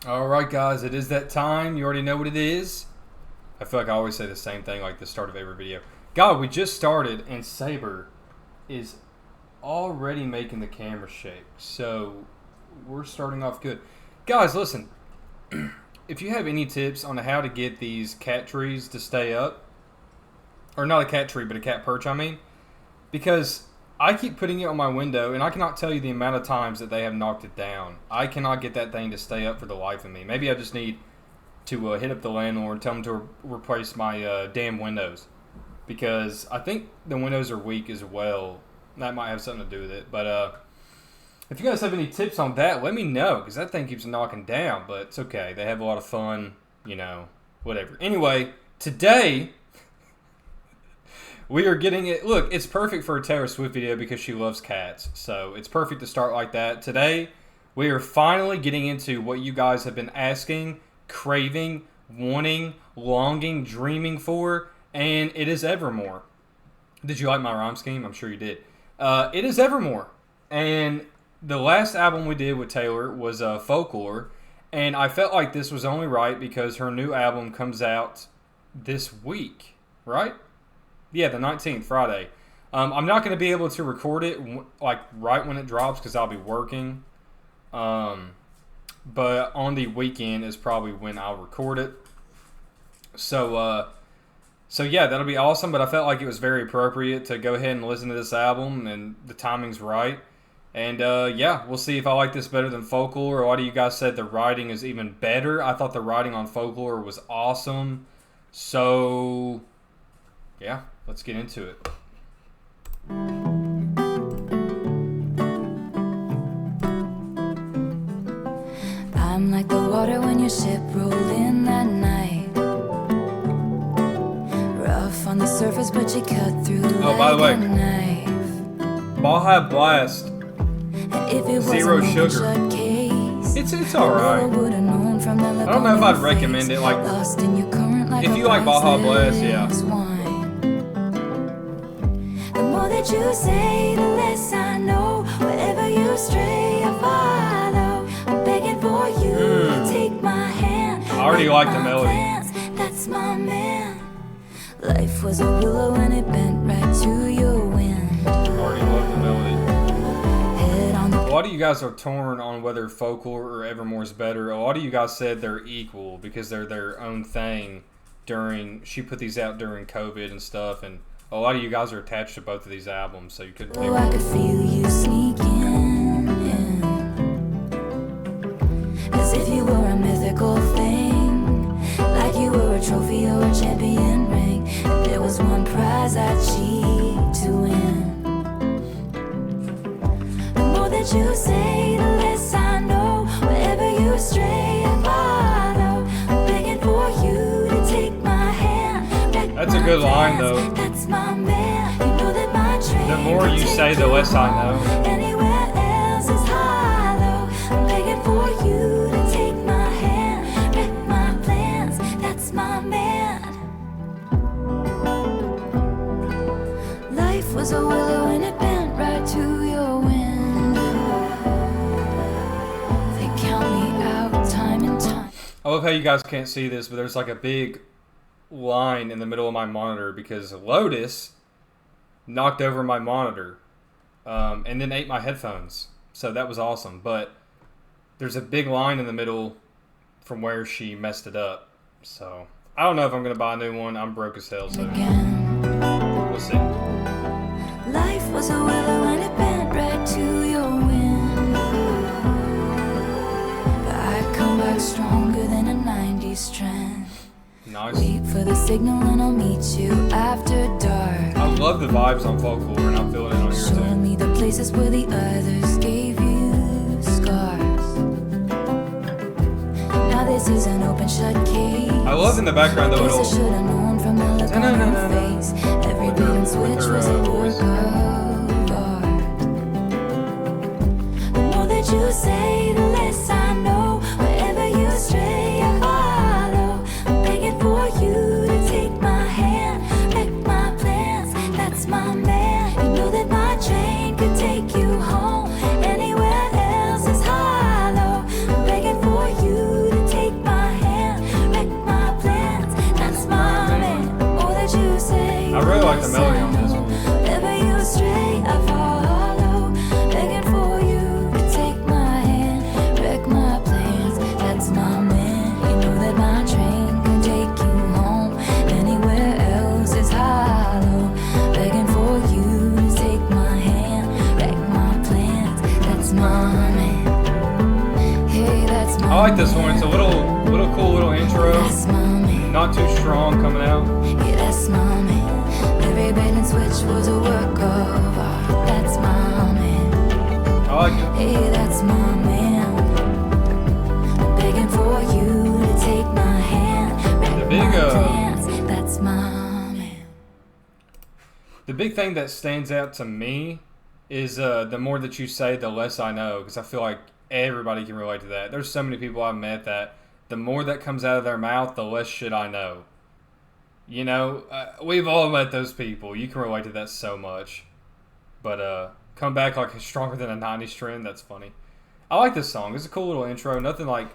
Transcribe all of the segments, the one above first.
Alright guys, it is that time. You already know what it is. I feel like I always say the same thing like the start of every video. God, we just started and Saber is already making the camera shake. So we're starting off good. Guys, listen. If you have any tips on how to get these cat trees to stay up, or not a cat tree, but a cat perch, I mean, because I keep putting it on my window, and I cannot tell you the amount of times that they have knocked it down. I cannot get that thing to stay up for the life of me. Maybe I just need to hit up the landlord and tell him to replace my damn windows. Because I think the windows are weak as well. That might have something to do with it. But if you guys have any tips on that, let me know. Because that thing keeps knocking down. But it's okay. They have a lot of fun. You know, whatever. Anyway, today we are getting it. Look, it's perfect for a Taylor Swift video because she loves cats. So it's perfect to start like that. Today, we are finally getting into what you guys have been asking, craving, wanting, longing, dreaming for. And it is Evermore. Did you like my rhyme scheme? I'm sure you did. It is Evermore. And the last album we did with Taylor was Folklore. And I felt like this was only right because her new album comes out this week. Right? Yeah, the 19th, Friday. I'm not going to be able to record it like right when it drops because I'll be working. But on the weekend is probably when I'll record it. So yeah, that'll be awesome. But I felt like it was very appropriate to go ahead and listen to this album, and the timing's right. And yeah, we'll see if I like this better than Folklore. A lot of you guys said the writing is even better. I thought the writing on Folklore was awesome. So yeah, let's get into it. I'm like the water when your ship rolled in that night. Rough on the surface, but you cut through like by the way, a knife. Baja Blast, If it Zero wasn't sugar. an case, It's alright. I would have known from the look I don't know on if I'd your recommend face. it. Like, Lost in your current like if a you like Baja Blast, yeah. priceless wine. The more that you say, the less I know. Wherever you stray, I follow. I'm begging for you to take my hand. I already like the melody. Plans, that's my man. Life was a willow and it bent right to your wind. I already love the melody. Head on the A lot of you guys are torn on whether Folklore or Evermore is better. A lot of you guys said they're equal because they're their own thing. She put these out during COVID and stuff, and a lot of you guys are attached to both of these albums, so you couldn't pick I could one. feel you sneaking in, as if you were a mythical thing, like you were a trophy or a champion ring. And there was one prize I'd cheat to win. The more that you say, the less I know. Wherever you stray, I follow. I'm begging for you to take my hand. That's a good line, though. That's my man. You know that my train The more you say, the less I know. Anywhere else is hollow. I'm begging for you to take my hand. Wreck my plans. That's my man. Life was a willow and it bent right to your wind. They count me out time and time. I love how you guys can't see this, but there's like a big line in the middle of my monitor because Lotus knocked over my monitor and then ate my headphones. So that was awesome. But there's a big line in the middle from where she messed it up. So I don't know if I'm going to buy a new one. I'm broke as hell, so Again. we'll see. Life was a willow and it bent right to your wind. But I come back stronger than a 90s trend. Nice. Wait for the signal and I'll meet you after dark. I love the vibes on Folklore, and I'm feeling it on here Show too. me the places where the others gave you scars. Now this is an open shut case. I love in the background the Guess I little. should have known from the look on your face. Every With her- beat and with switch her, was a voice. work of art. The more that you say, the less I know. Wherever you stray, I follow. I'm begging for you to take my hand. Wreck my plans, that's my man. You know that my train could take you home. Anywhere else is hollow. I'm begging for you to I like this one. It's a little cool little intro. That's my man. Not too strong coming out. Yeah, that's my man. Every bait and switch was a work of art. That's my man. I like it. Hey, that's my man. Begging for you to take my hand. The big, dance. That's my man. The big thing that stands out to me is the more that you say, the less I know, because I feel like everybody can relate to that. There's so many people I've met that the more that comes out of their mouth, the less shit I know. You know, we've all met those people. You can relate to that so much. But come back like stronger than a 90s trend. That's funny. I like this song. It's a cool little intro. Nothing like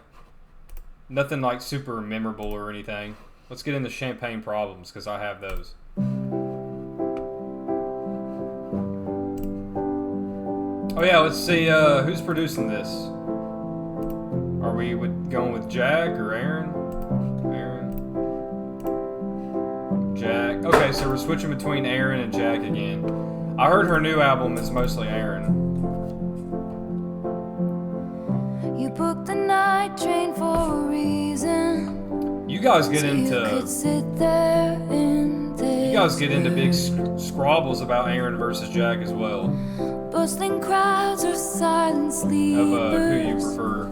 super memorable or anything. Let's get into Champagne Problems, because I have those. Oh yeah, let's see who's producing this. Are we going with Jack or Aaron? Jack. Okay, so we're switching between Aaron and Jack again. I heard her new album is mostly Aaron. You booked the night train for a reason. You guys get So you could into sit there in big squabbles about Aaron versus Jack as well. Bustling crowds or silent Of sleepers. who you prefer.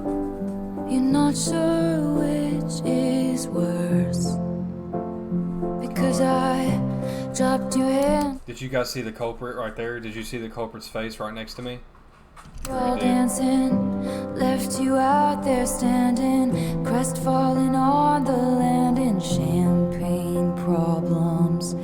You're not sure which is worse. Because I dropped your hand Did you guys see the culprit right there? Did you see the culprit's face right next to me? while did. dancing. Left you out there standing, crestfallen on the land in champagne problems.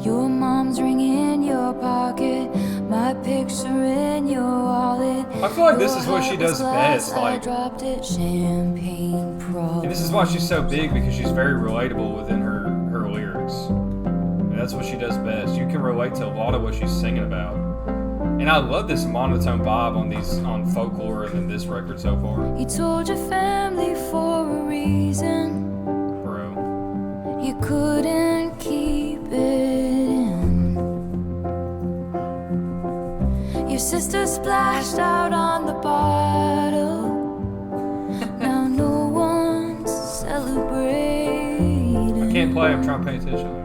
Your mom's ring in your pocket, my picture in your wallet. I feel like this is what she does best. I Like, dropped it, champagne problems. and this is why she's so big, because she's very relatable within her lyrics. And that's what she does best. You can relate to a lot of what she's singing about. And I love this monotone vibe on Folklore and then this record so far. You told your family for a reason. Bro. You couldn't keep it in. Your sister splashed out on the bottle. Now no one's celebrating. I can't play, I'm trying to pay attention.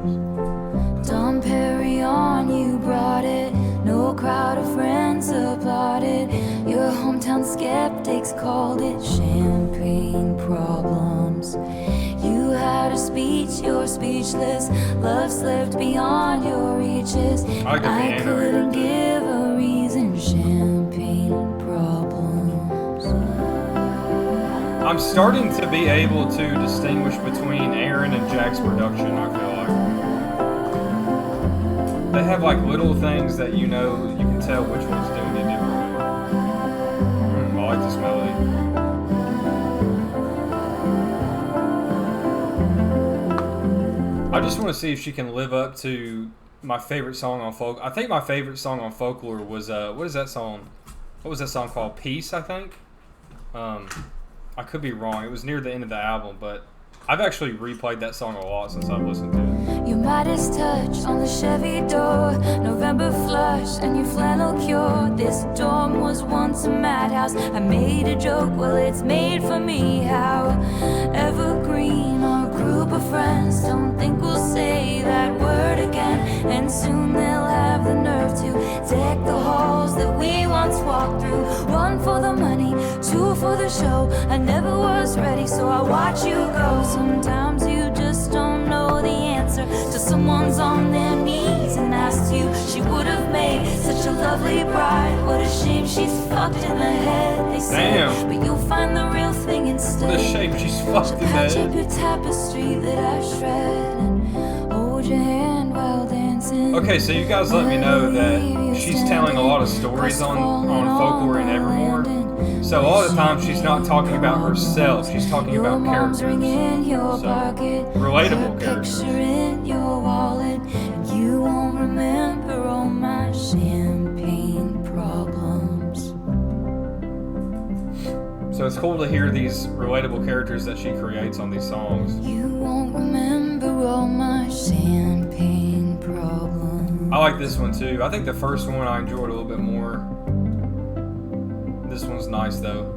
Dom Perignon, you brought it. No crowd of friends applauded. Your hometown skeptics called it champagne problems. You had a speech, you're speechless. Love slipped beyond your reaches. I like the I piano couldn't here. give a reason. Champagne problems. I'm starting to be able to distinguish between Aaron and Jack's production, I feel like. They have like little things that you can tell which one's doing it differently. I like this melody. I just want to see if she can live up to my favorite song on folk. I think my favorite song on Folklore was what is that song? What was that song called? Peace, I think. I could be wrong. It was near the end of the album, but I've actually replayed that song a lot since I've listened to it. Your Midas touch on the Chevy door, November flush and your flannel cure. This dorm was once a madhouse. I made a joke, well it's made for me. How evergreen, our group of friends. Don't think we'll say that word again. And soon they'll have the nerve to deck the halls that we once walked through. One for the money, two for the show. I never was ready, so I watch you go. Sometimes you just don't know the answer till someone's on their knees and asks you. She would have made such a lovely bride. What a shame she's fucked in the head, they say. Damn. But you'll find the real thing instead. What a shame she's fucked in the Patch up head. your tapestry that I shred and hold your hand while dancing. Okay, so you guys let me know that she's telling a lot of stories on Folklore and Evermore. So a lot of the time she's not talking about herself, she's talking about characters. So, relatable characters. In your wallet, you won't remember all my champagne problems. So it's cool to hear these relatable characters that she creates on these songs. You won't remember all my champagne problems. I like this one too. I think the first one I enjoyed a little bit more. This one's nice though.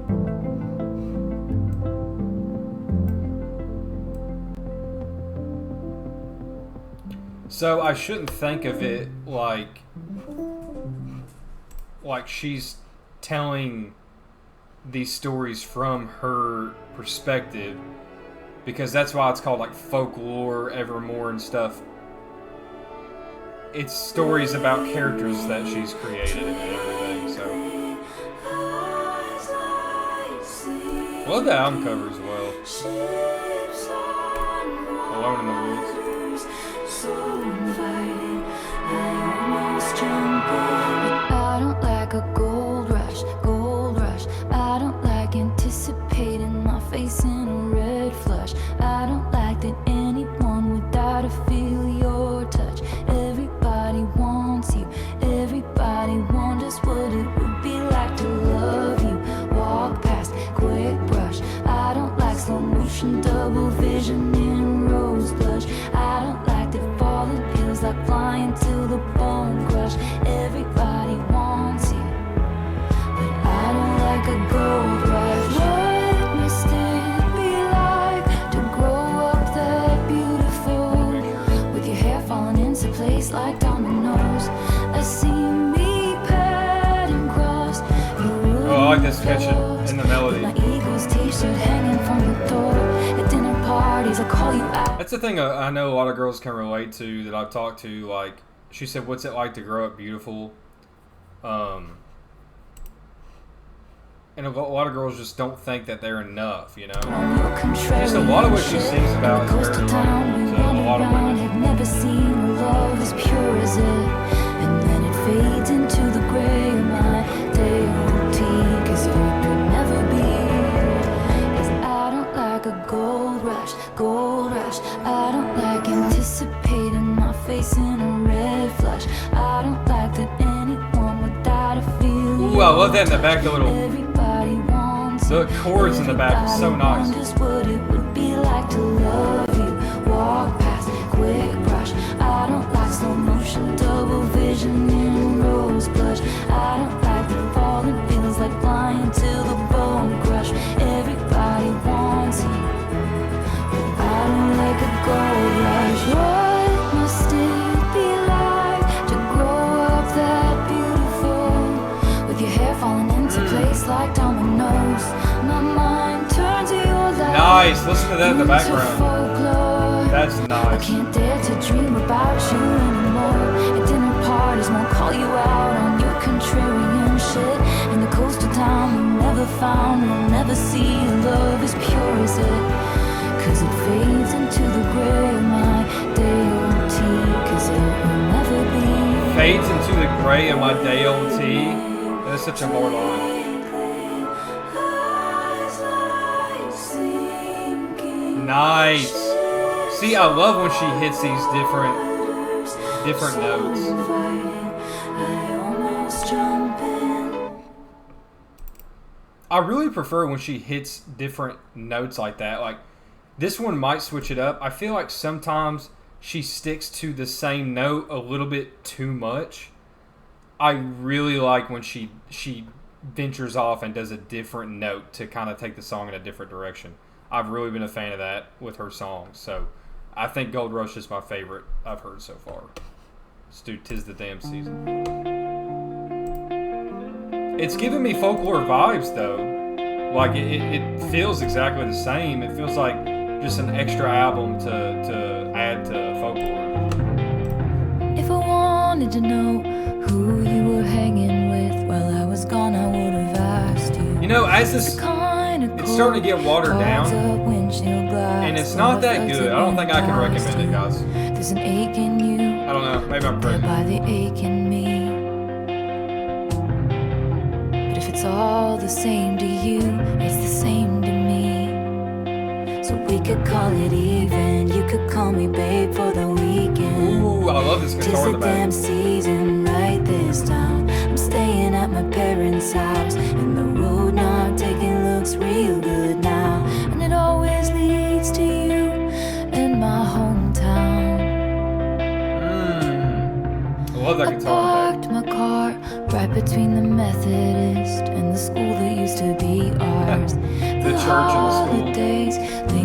So I shouldn't think of it like she's telling these stories from her perspective, because that's why it's called like Folklore, Evermore, and stuff. It's stories about characters that she's created and everything. So I love the album cover as well. Alone in the Woods. I don't like a gold rush, gold rush. I don't like anticipating my face in a red flush. I don't like that anyone without a feel your touch. Everybody wants you, everybody wonders what it would be like to love you. Walk past, quick brush. I don't like slow motion, double vision in rose blush. I don't like that falling feels like flying till the bone crush. Everybody wants you, but I don't like a gold rush. What must it be like to grow up that beautiful, with your hair falling into place like dominoes? I see me padding cross. Oh, I like this sketching in the melody. My Eagles t-shirt hanging from the door. At dinner parties, I call you out. That's the thing I know a lot of girls can relate to that I've talked to. Like, she said, what's it like to grow up beautiful? And a lot of girls just don't think that they're enough, you know? Just a lot of what she sings about is very relatable to a lot of women. Had never seen a love as pure as it. And then it fades into the gray of my day-old cause it could never be. Cause I don't like a gold rush, gold rush. I don't like anticipating my face in a red flush. I don't like that anyone without a feeling. Ooh, I love that in the back, the little Everybody wants the chords in the back is so nice. wonders what it would be like to love you. Walk past, quick brush. I don't like slow motion, double vision in rose blush. I don't like the falling feels like flying till the bone crush. Everybody wants you, but I don't like a gold rush. What must it be like to grow up that beautiful, with your hair falling into place like dominoes? My mind turns to your life. Nice. Listen to that in the into background. folklore. That's I nice. can't dare to dream about you anymore. At dinner parties, won't call you out on your contrarian shit. In the coastal town we never found, we'll never see love as pure as it. Cause it fades into the gray of my day-old tea. Cause it will never be. Fades into the gray of my day-old tea. That's such a hard line. Nice. See, I love when she hits these different notes. I really prefer when she hits different notes like that. Like, this one might switch it up. I feel like sometimes she sticks to the same note a little bit too much. I really like when she ventures off and does a different note to kind of take the song in a different direction. I've really been a fan of that with her songs. So I think Gold Rush is my favorite I've heard so far. Let's do 'Tis the Damn Season. It's giving me Folklore vibes though. Like it feels exactly the same. It feels like just an extra album to add to Folklore. If I wanted to know who you were hanging with while I was gone, I would have asked you. You know, as this, it's starting to get watered down, and it's not that good. I don't think I can recommend it, guys. There's an ache in you. I don't know. Maybe I'm There crazy. by the ache in me. But if it's all the same to you, it's the same to me. So we could call it even. You could call me babe for the weekend. Ooh, I love this Tis guitar in the the back. damn season right this time. I'm staying at my parents' house, and the road not taking looks real good now. And it always leads to you in my hometown. I love that I guitar in parked my car right between the Methodist and the school that used to be ours. the church in the school.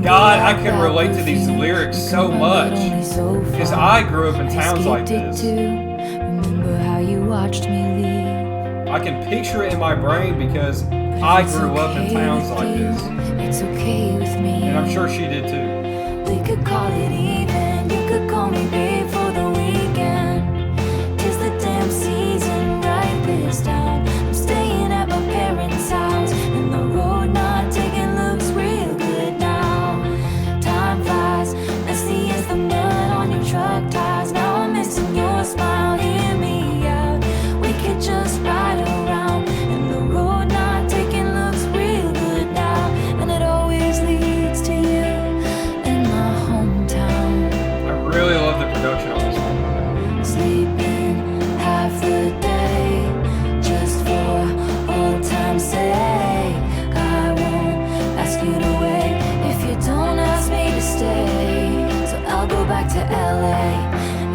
God, I can relate to these lyrics so much. Because I grew up in towns like this. Remember how you watched me leave. I can picture it in my brain because I grew up in towns like this. It's okay with me. And I'm sure she did too. We could call it even. You could call me babe for the weekend. 'Tis the damn season, write this down. I'm staying at my parents' house, and the road not taking looks real good now. Time flies, messy as the mud on your truck tires. Now I'm missing your smile, hear me out. We could just ride around, and the road not taking looks real good now. And it always leads to you in my hometown. I really love the production on this one. Sleeping half the day just for old time's sake. I won't ask you to wait if you don't ask me to stay. So I'll go back to LA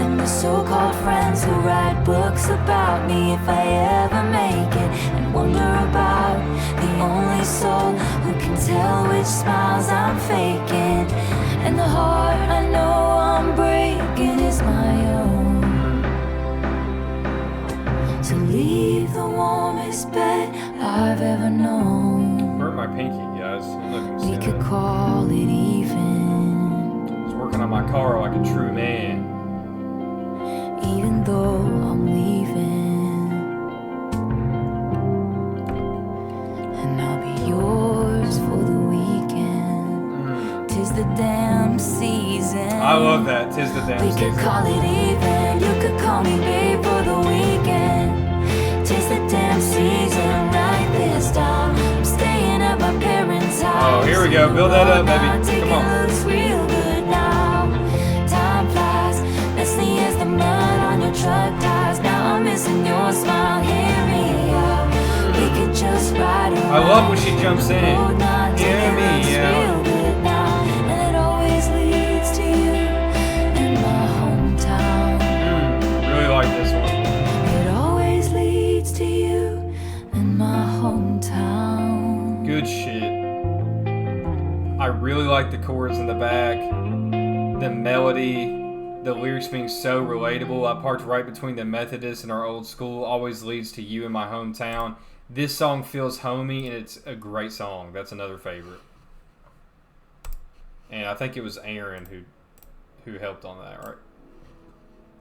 and the so-called friends who write books about me if I ever make it, and wonder about the only soul who can tell which smiles I'm faking. And the heart I know I'm breaking is my own. So leave the warmest bed I've ever known. Hurt my pinky, guys. I'm looking We to could call it even. I was working on my car like a true man. Even though I'm leaving, and I'll be yours for the weekend. 'Tis the damn season. I love that. 'Tis the damn We season. could call it even. You could call me babe for the weekend. 'Tis the damn season. Write this down. I'm staying at my parents' house. Oh, here we go. Build that up, baby. Come on. Looks real good now. Time flies, messy as the mud on your truck tires. Now I'm missing your smile. Hear me out. We could just ride around. I love when she jumps in. Hear me out. Real good now, and it always leads to you in my hometown. Really like this one. It always leads to you in my hometown. Good shit. I really like the chords in the back. The melody. The lyrics being so relatable. I parked right between the Methodist and our old school. Always leads to you in my hometown. This song feels homey, and it's a great song. That's another favorite. And I think it was Aaron who helped on that, right?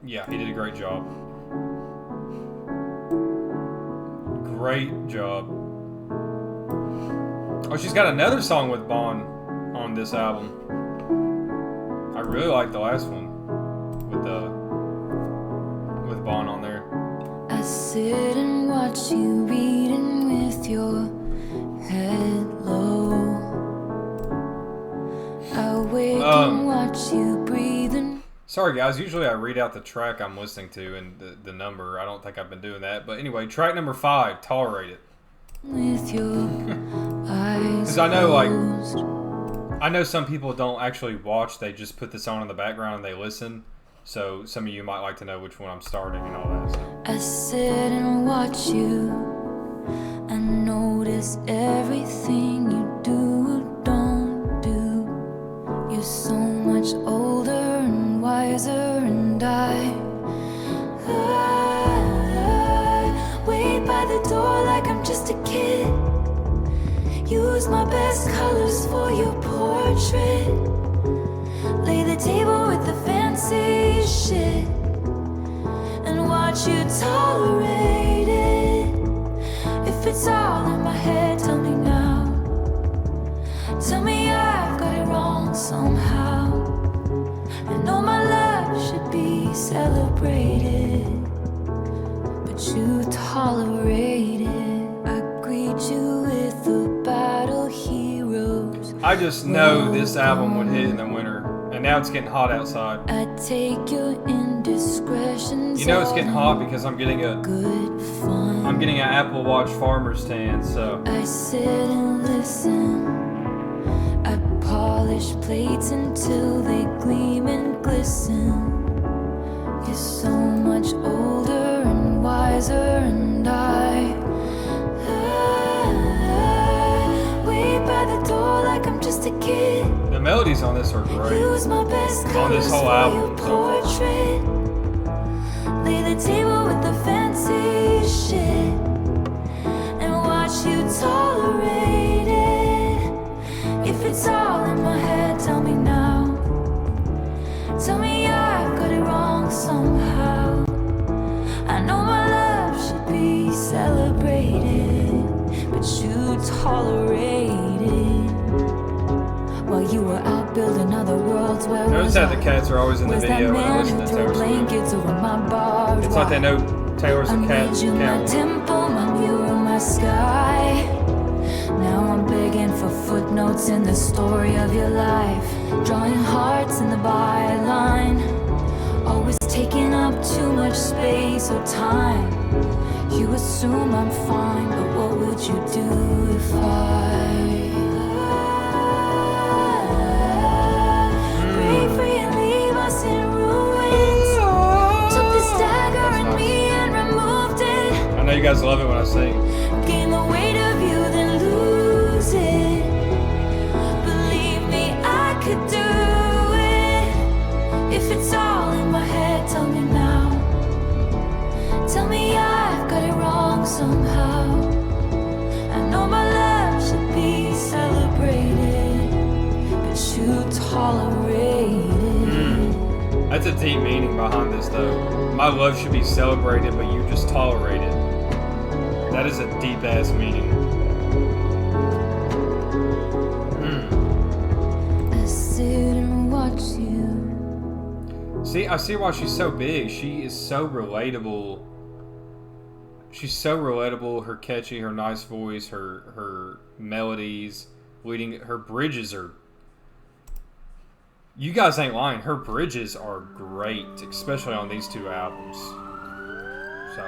Yeah, he did a great job. Great job. Oh, she's got another song with Bon on this album. I really like the last one with Bon on there. I sit and watch you reading with your head low. I wake and watch you breathing. Sorry guys, usually I read out the track I'm listening to and the number. I don't think I've been doing that. But anyway, track number 5, Tolerate It. With your eyes Because I closed. know some people don't actually watch, they just put this on in the background and they listen. So some of you might like to know which one I'm starting and all that. So. I sit and watch you. I notice everything you do or don't do. You're so much older and wiser, and I wait by the door like I'm just a kid. Use my best colors for your portrait. Lay the table with the fancy shit and watch you tolerate it. If it's all in my head, tell me now. Tell me I've got it wrong somehow. I know my love should be celebrated, but you tolerate it. I greet you with the battle heroes. I just know this album would hit in the winter. And now it's getting hot outside. I take your indiscretions. You know it's getting hot because I'm getting good fun. an Apple Watch farmer's tan, so I sit and listen. I polish plates until they gleam and glisten. You're so much older and wiser, and I wait by the door just a kid. The melodies on this are great. Use my best On this colors whole for album your so far. portrait. Lay the table with the fancy shit and watch you tolerate it. If it's all in my head, tell me now. Tell me I've got it wrong somehow. I know my love should be celebrated, but you tolerate it. While you were out building other worlds, where Notice was how I? the cats are always in the Where's that video when I man listen who to threw Taylor Swift. blankets over my barbed It's like they wire? know Taylor's a I cat. made you my cat. temple, my mirror, my sky. Now I'm begging for footnotes in the story of your life, drawing hearts in the byline. Always taking up too much space or time. You assume I'm fine, but what would you do if break free and leave us in ruins? Took this dagger in me and removed it. I know you guys love it when I sing. Gain the weight of you, then lose it. Believe me, I could do it. If it's all in my head, tell me now. Tell me I've got it wrong somehow. I know my love should be celebrated, but you tolerate it. That's a deep meaning behind this, though. My love should be celebrated, but you just tolerate it. That is a deep ass meaning. I sit and watch you. See, I see why she's so big. She is so relatable. She's so relatable. Her catchy, her nice voice, her melodies, her bridges are. You guys ain't lying. Her bridges are great, especially on these two albums. So,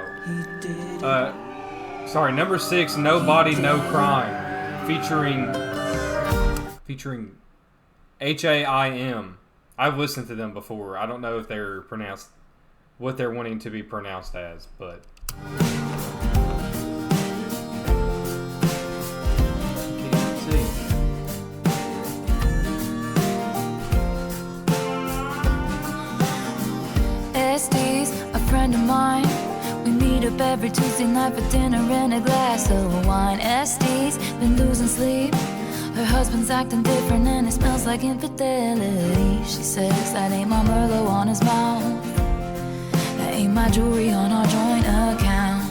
sorry, number 6, No Body, No Crime, featuring HAIM. I've listened to them before. I don't know if they're pronounced what they're wanting to be pronounced as, but. SD's a friend of mine. We meet up every Tuesday night for dinner and a glass of wine. SD's been losing sleep. Her husband's acting different and it smells like infidelity. She says that ain't my Merlot on his mouth. That ain't my jewelry on our joint account.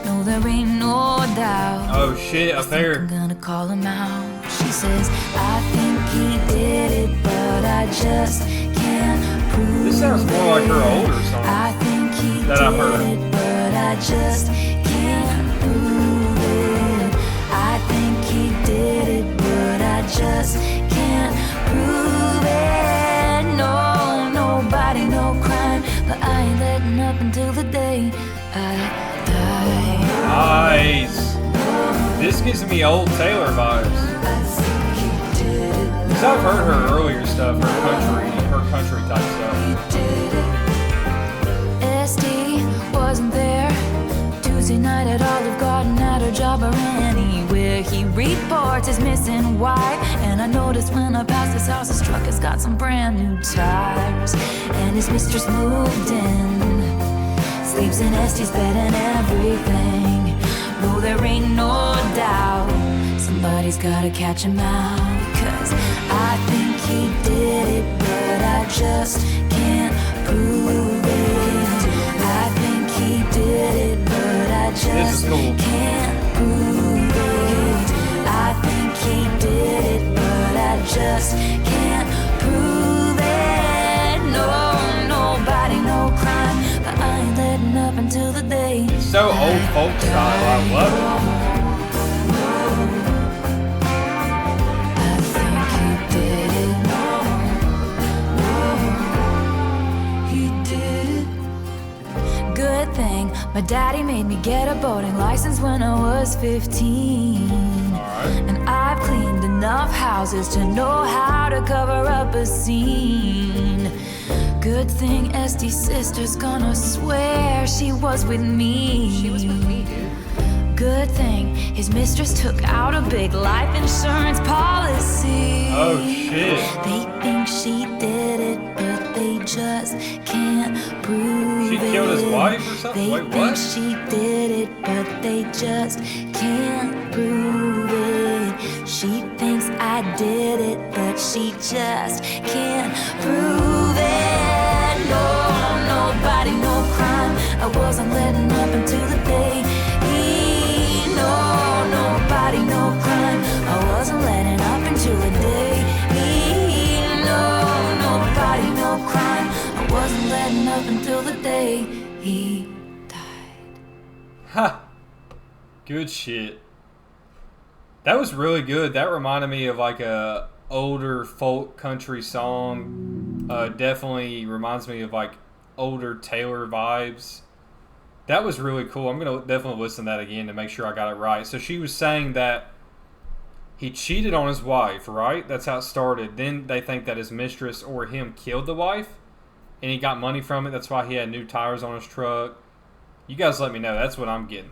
No, there ain't no doubt. Oh shit, up there. I'm gonna call him out. She says, I think he did it, but I just can't prove it. This sounds more like her older song I think he that I've heard. did it, but I just can't prove it. I think he did it, but I just can't prove it. No, nobody, no crime, but I ain't letting up until the day I die. Nice. This gives me old Taylor vibes. Cause I've heard her earlier stuff, her country type stuff. SD wasn't there Tuesday night at Olive Garden, at her job or anywhere. He reports his missing wife, and I noticed when I passed his house, his truck has got some brand new tires, and his mistress moved in, sleeps in SD's bed and everything. No, there ain't no doubt somebody's gotta catch him out, 'cause I think he did it, but I just can't prove it. I think he did it, but I just can't prove it. I think he did it, but I just can't prove it. No, nobody, no crime, but I ain't letting up until the day. So old folk style, I love it. My daddy made me get a boating license when I was 15. And I've cleaned enough houses to know how to cover up a scene. Good thing SD's sister's gonna swear she was with me. She was with me, dude. Good thing his mistress took out a big life insurance policy. Oh, shit. They think she did it, but they just can't prove She it. killed his wife or something? They Wait, think what? she did it, but they just can't prove it. She thinks I did it, but she just can't prove it. No, nobody, no crime. I wasn't letting up until the day. No, nobody, no crime. I wasn't letting up until the day. No, nobody, no crime. I wasn't letting up until the day he died. Ha! Good shit. That was really good. That reminded me of like a older folk country song. Definitely reminds me of like older Taylor vibes. That was really cool. I'm going to definitely listen to that again to make sure I got it right. So she was saying that he cheated on his wife, right? That's how it started. Then they think that his mistress or him killed the wife, and he got money from it. That's why he had new tires on his truck. You guys let me know. That's what I'm getting.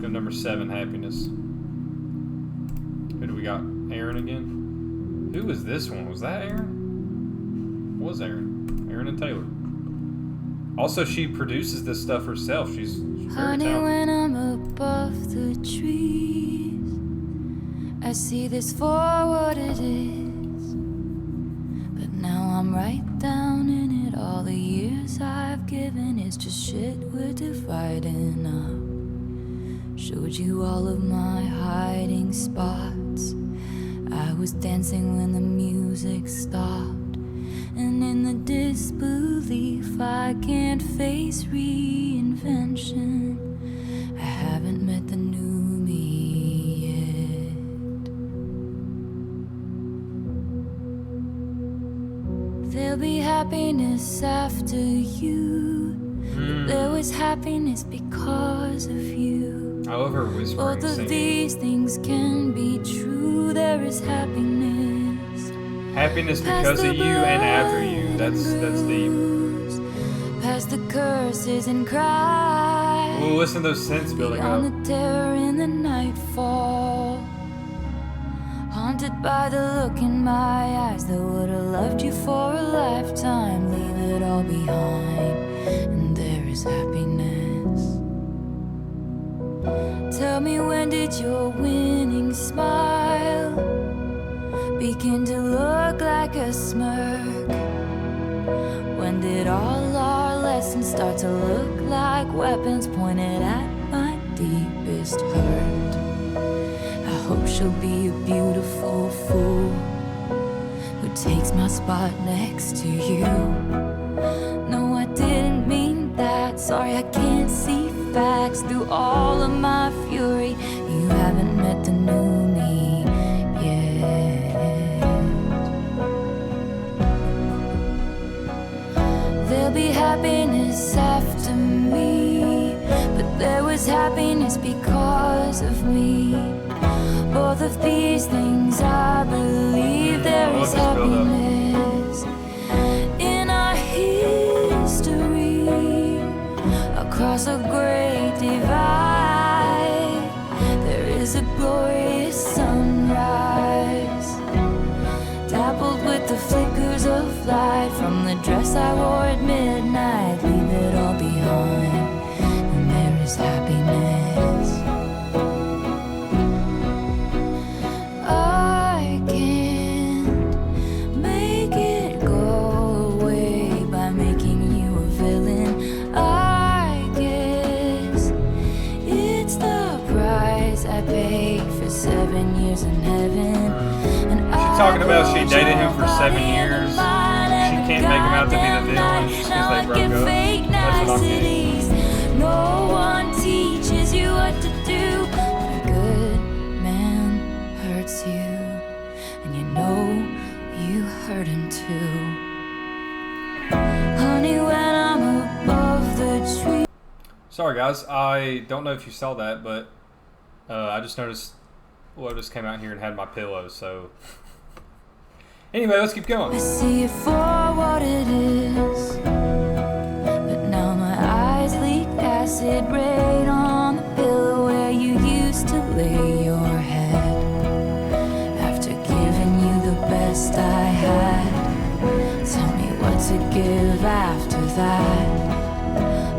Go number 7, happiness. Who do we got? Aaron again? Who was this one? Was that Aaron? What was Aaron? Aaron and Taylor. Also, she produces this stuff herself. She's very Honey, talented. when I'm above the trees, I see this for what it is. But now I'm right down in it. All the years I've given is just shit we're dividing up. Showed you all of my hiding spots. I was dancing when the music stopped. And in the disbelief, I can't face reinvention. I haven't met the new me yet. There'll be happiness after you. But there was happiness because of you. I love her whispering, Both of singing. these things can be true. There is happiness. Happiness because of you and after you. That's deep. Past the curses and cries. We'll listen to those synths building Beyond up. the terror in the nightfall. Haunted by the look in my eyes that would have loved you for a lifetime. Leave it all behind, and there is happiness. Tell me, when did your winning smile begin to look like a smirk? When did all our lessons start to look like weapons pointed at my deepest hurt? I hope she'll be a beautiful fool who takes my spot next to you. No, I didn't mean that. Sorry, I can't see facts through all of my fury. You haven't met the new me yet. There'll be happiness after me, but there was happiness because of me. Both of these things I believe there is happiness in our history. Across a great divide, there is a glorious sunrise, dappled with the flickers of light from the dress I wore at midnight. Leave it all behind, and there is happiness. I can't make it go away by making you a villain. I guess it's the price I paid for 7 years in heaven. She's talking about she dated him for 7 years. She can't make him out to be the villain just because they broke up. That's what I'm getting. No one teaches you what to do. When a good man hurts you, and you know you hurt him too. Honey, when I'm above the tree. Sorry, guys. I don't know if you saw that, but I just noticed Lotus came out here and had my pillow, so... Anyway, let's keep I going. see it for what it is, but now my eyes leak acid rain on the pillow where you used to lay your head. live after that.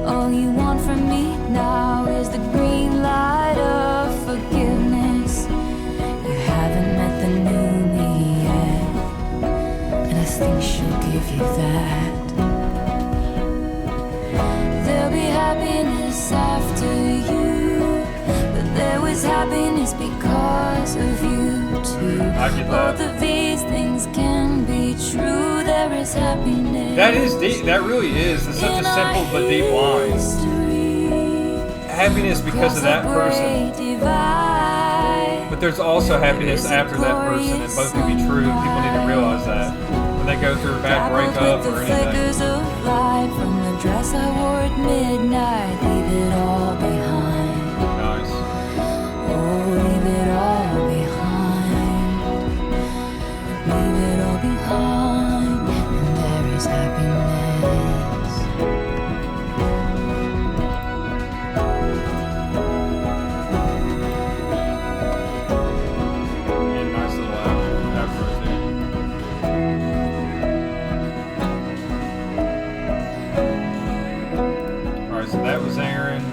All you want from me now is the green light of forgiveness. You haven't met the new me yet, and I think she'll give you that. There'll be happiness after you, but there was happiness because of you too. I get that. Both of these things can be true. There is happiness. That is deep. That really is. It's such a simple but deep line. Happiness because of that person. But there's also happiness after that person, and both can be true. People need to realize that when they go through a bad breakup or anything. From the dress I wore at midnight, leave it all behind. Nice. Oh, leave it all behind. Leave it all behind, and there is happiness. Yeah, nice little outro there. Alright, so that was Aaron.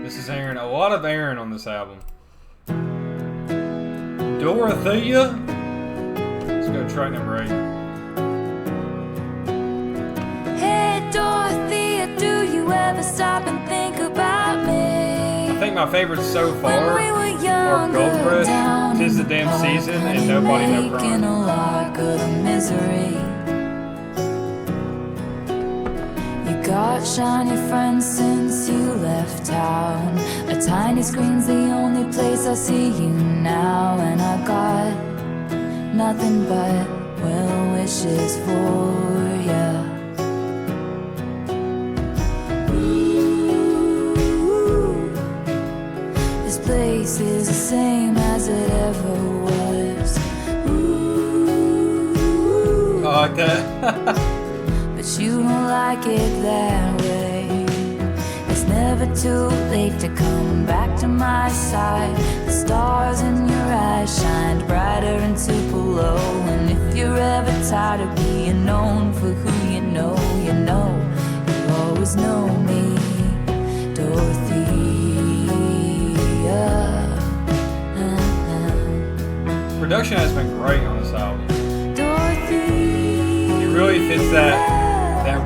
This is Aaron. A lot of Aaron on this album. Dorothea. Let's go track number 8. Hey Dorothea, do you ever stop and think about me? I think my favorites so far When we were are younger, Gold Rush, down Tis the in Damn the Season, park, and Nobody No making Crime. a lark of the misery. You got shiny friends since you left town. A tiny screen's the only place I see you now, and I got nothing but well wishes for ya. Ooh, this place is the same as it ever was. Ooh, I like that. but you don't like it that way. It's never too late to come back to my side. The stars in your eyes shined brighter in Tupelo. And if you're ever tired of being known for who you know, you always know me, Dorothea. Production has been great on this album. Dorothea. It really fits that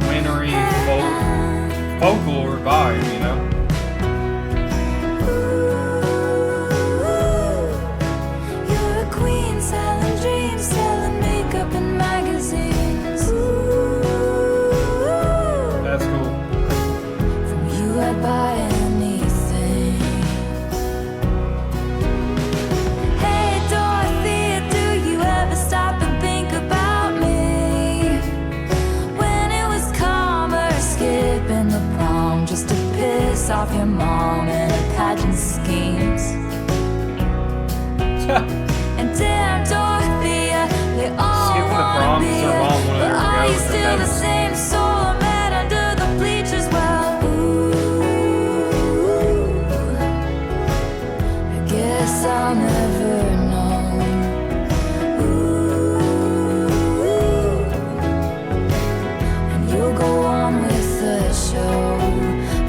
wintry folklore vibe, you know? You're a queen selling dreams, selling makeup and magazines. That's cool. From you I'd buy anything. Hey Dorothea, do you ever stop and think about me? When it was calmer, skipping the prom just to piss off your mom and her pageant schemes. And damn Dorothea, they all Skipping the prom want me, 'cause their mom wanted her to but go are you with their still the pageant. same soul I met under the bleachers? Well, I guess I'll never know. And you'll go on with the show,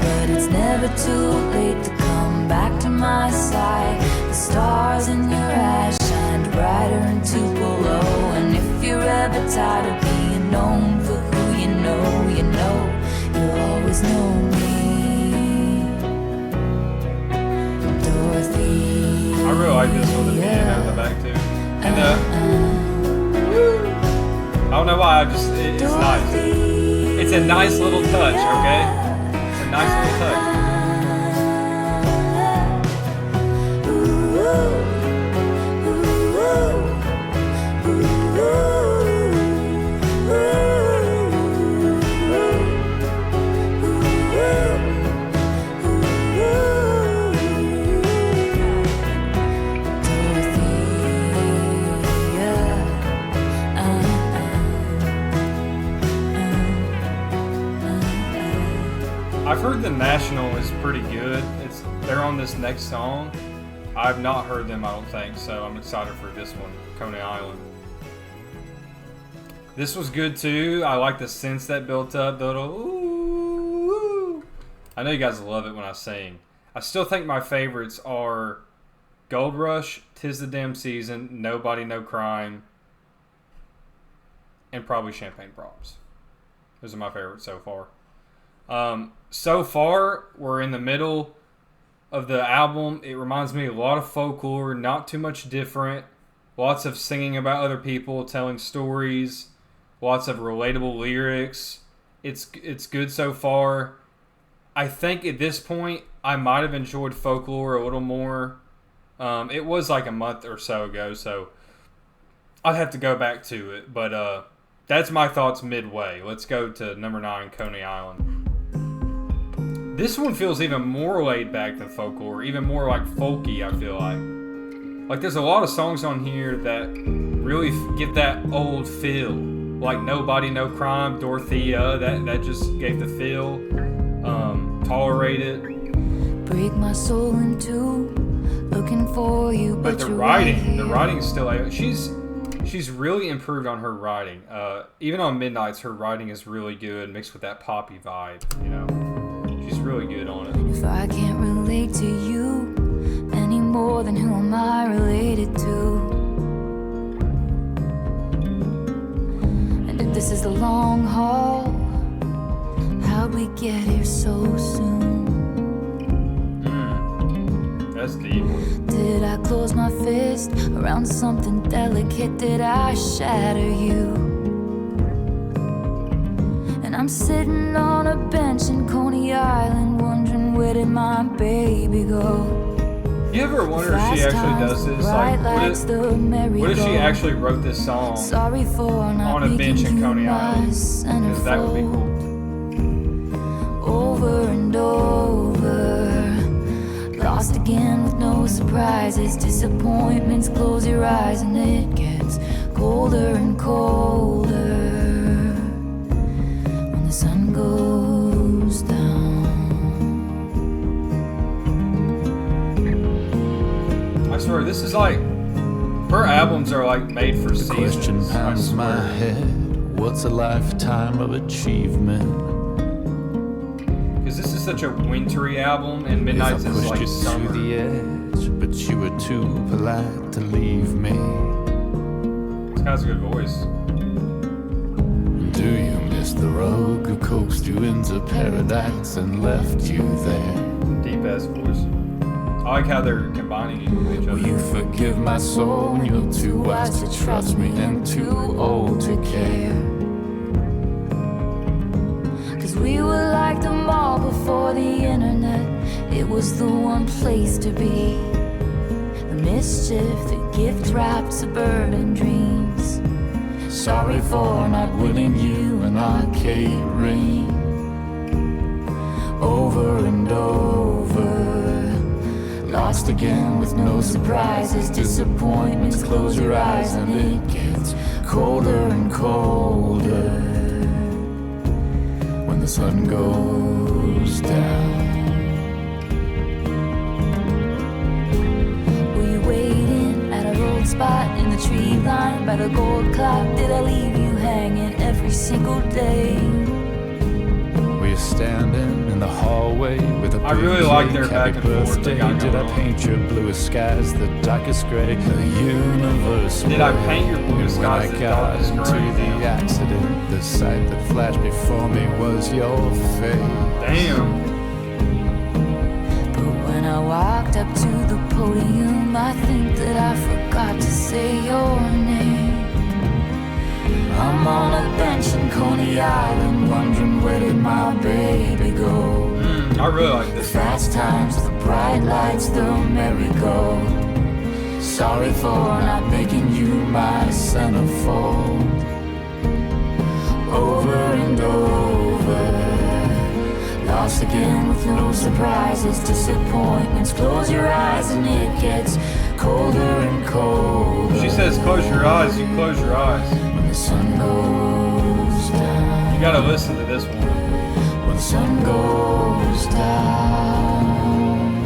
but it's never too late to come back to my side. The stars in your eyes shined brighter in Tupelo. And if you're ever tired of being known for who you know, you'll always know me, Dorothy. I really like this one, the piano in the back too. And I don't know why, it's nice. It's a nice little touch, okay? It's a nice little touch. I've heard the National is pretty good. They're on this next song. I've not heard them, I don't think, so I'm excited for this one, Coney Island. This was good too. I like the synths that built up. The little ooh. I know you guys love it when I sing. I still think my favorites are Gold Rush, 'Tis the Damn Season, Nobody No Crime, and probably Champagne Props. Those are my favorites so far. So far, we're in the middle of the album. It reminds me a lot of Folklore, not too much different. Lots of singing about other people, telling stories. Lots of relatable lyrics. It's good so far. I think at this point, I might have enjoyed Folklore a little more. It was like a month or so ago, so I'd have to go back to it. But that's my thoughts midway. Let's go to number 9, Coney Island. This one feels even more laid back than Folklore, even more like folky, I feel like. Like there's a lot of songs on here that really give that old feel. Like Nobody No Crime, Dorothea, that just gave the feel. Tolerated. Break my soul in two, looking for you, But the writing is still. She's really improved on her writing. Even on Midnights, her writing is really good, mixed with that poppy vibe. You know, she's really good on it. If I can't relate to you any more than who am I related to? And if this is the long haul, how'd we get here so soon? That's deep. Did I close my fist around something delicate? Did I shatter you? And I'm sitting on a bench in Coney Island, wondering where did my baby go? You ever wonder if she actually does this? Like, what if she actually wrote this song on a bench in Coney Island? Because that would be cool. Over and over, lost again with no surprises, disappointments. Close your eyes and it gets colder and colder when the sun goes down. I swear, this is like, her albums are like made for The question seasons. pounds my head. What's a lifetime of achievement? Because this is such a wintry album, and Midnights If I is pushed like you summer. to the edge, but you were too polite to leave me. This guy's a good voice. Do you miss the rogue who coaxed you into paradise and left you there? Deep ass voice. I like how they're combining it with each Will other. you forgive my soul? You're too wise to trust me and too old to care. We were like the mall before the internet. It was the one place to be. The mischief, the gift wrapped suburban dreams. Sorry for not winning you an arcade ring. Over and over, lost again with no surprises, disappointments. Close your eyes and it gets colder and colder when the sun goes down. Were you waiting at a road spot in the tree line by the gold clock? Did I leave you hanging every single day? Were you standing in the hallway with a I really like their happy back and forth they birthday? got Did going I on. paint your bluest skies the darkest gray? The universe. Did I paint your blue When skies I the got darkest into gray? the accident, the sight that flashed before me was your face. Damn. But when I walked up to the podium, I think that I forgot to say your name. I'm on a bench in Coney Island, wondering where did my baby go? I really like The this. fast times, the bright lights, the merry-go. Sorry for not making you my centerfold. Over and over, lost again with no surprises, disappointments. Close your eyes and it gets colder and colder. She says, close your eyes, you close your eyes. When the sun goes down. You gotta listen to this one. When the sun goes down,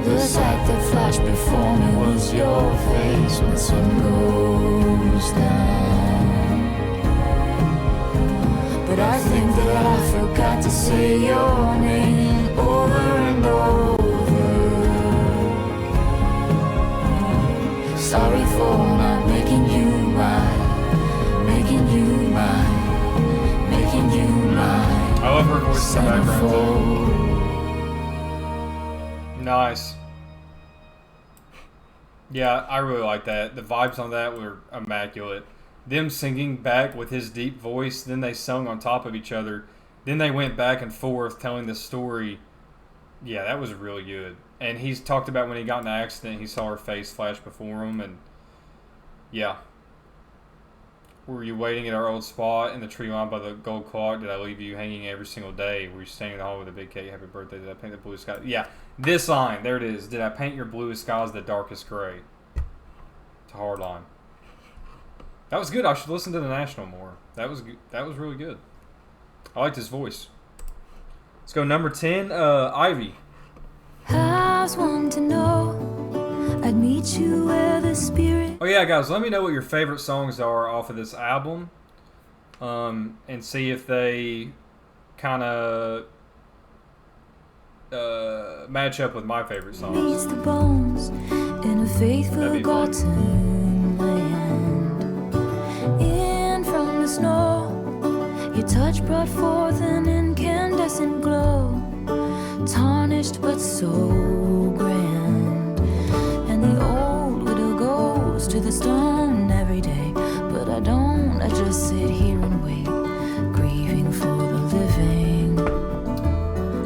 the sight that flashed before me was your face. When the sun goes down. say your name over and over. Sorry for not making you mine, making you mine, making you mine. I love her voice in the background too. Nice. Yeah, I really like that. The vibes on that were immaculate. Them singing back with his deep voice, then they sung on top of each other. Then they went back and forth telling the story. Yeah, that was really good. And he's talked about when he got in an accident, he saw her face flash before him. And yeah. Were you waiting at our old spot in the tree line by the gold clock? Did I leave you hanging every single day? Were you standing in the hall with a big cake? Happy birthday. Did I paint the blue sky? Yeah, this line. There it is. Did I paint your bluest skies the darkest gray? It's a hard line. That was good. I should listen to the National more. That was good. That was really good. I liked his voice. Let's go number 10, Ivy. I was one to know I'd meet you where the spirit. Oh yeah, guys, let me know what your favorite songs are off of this album, and see if they kind of match up with my favorite songs. Meets the bones in a faithful forgotten land. In from the snow, your touch brought forth an incandescent glow, tarnished but so grand. And the old widow goes to the stone every day, but I don't. I just sit here and wait, grieving for the living.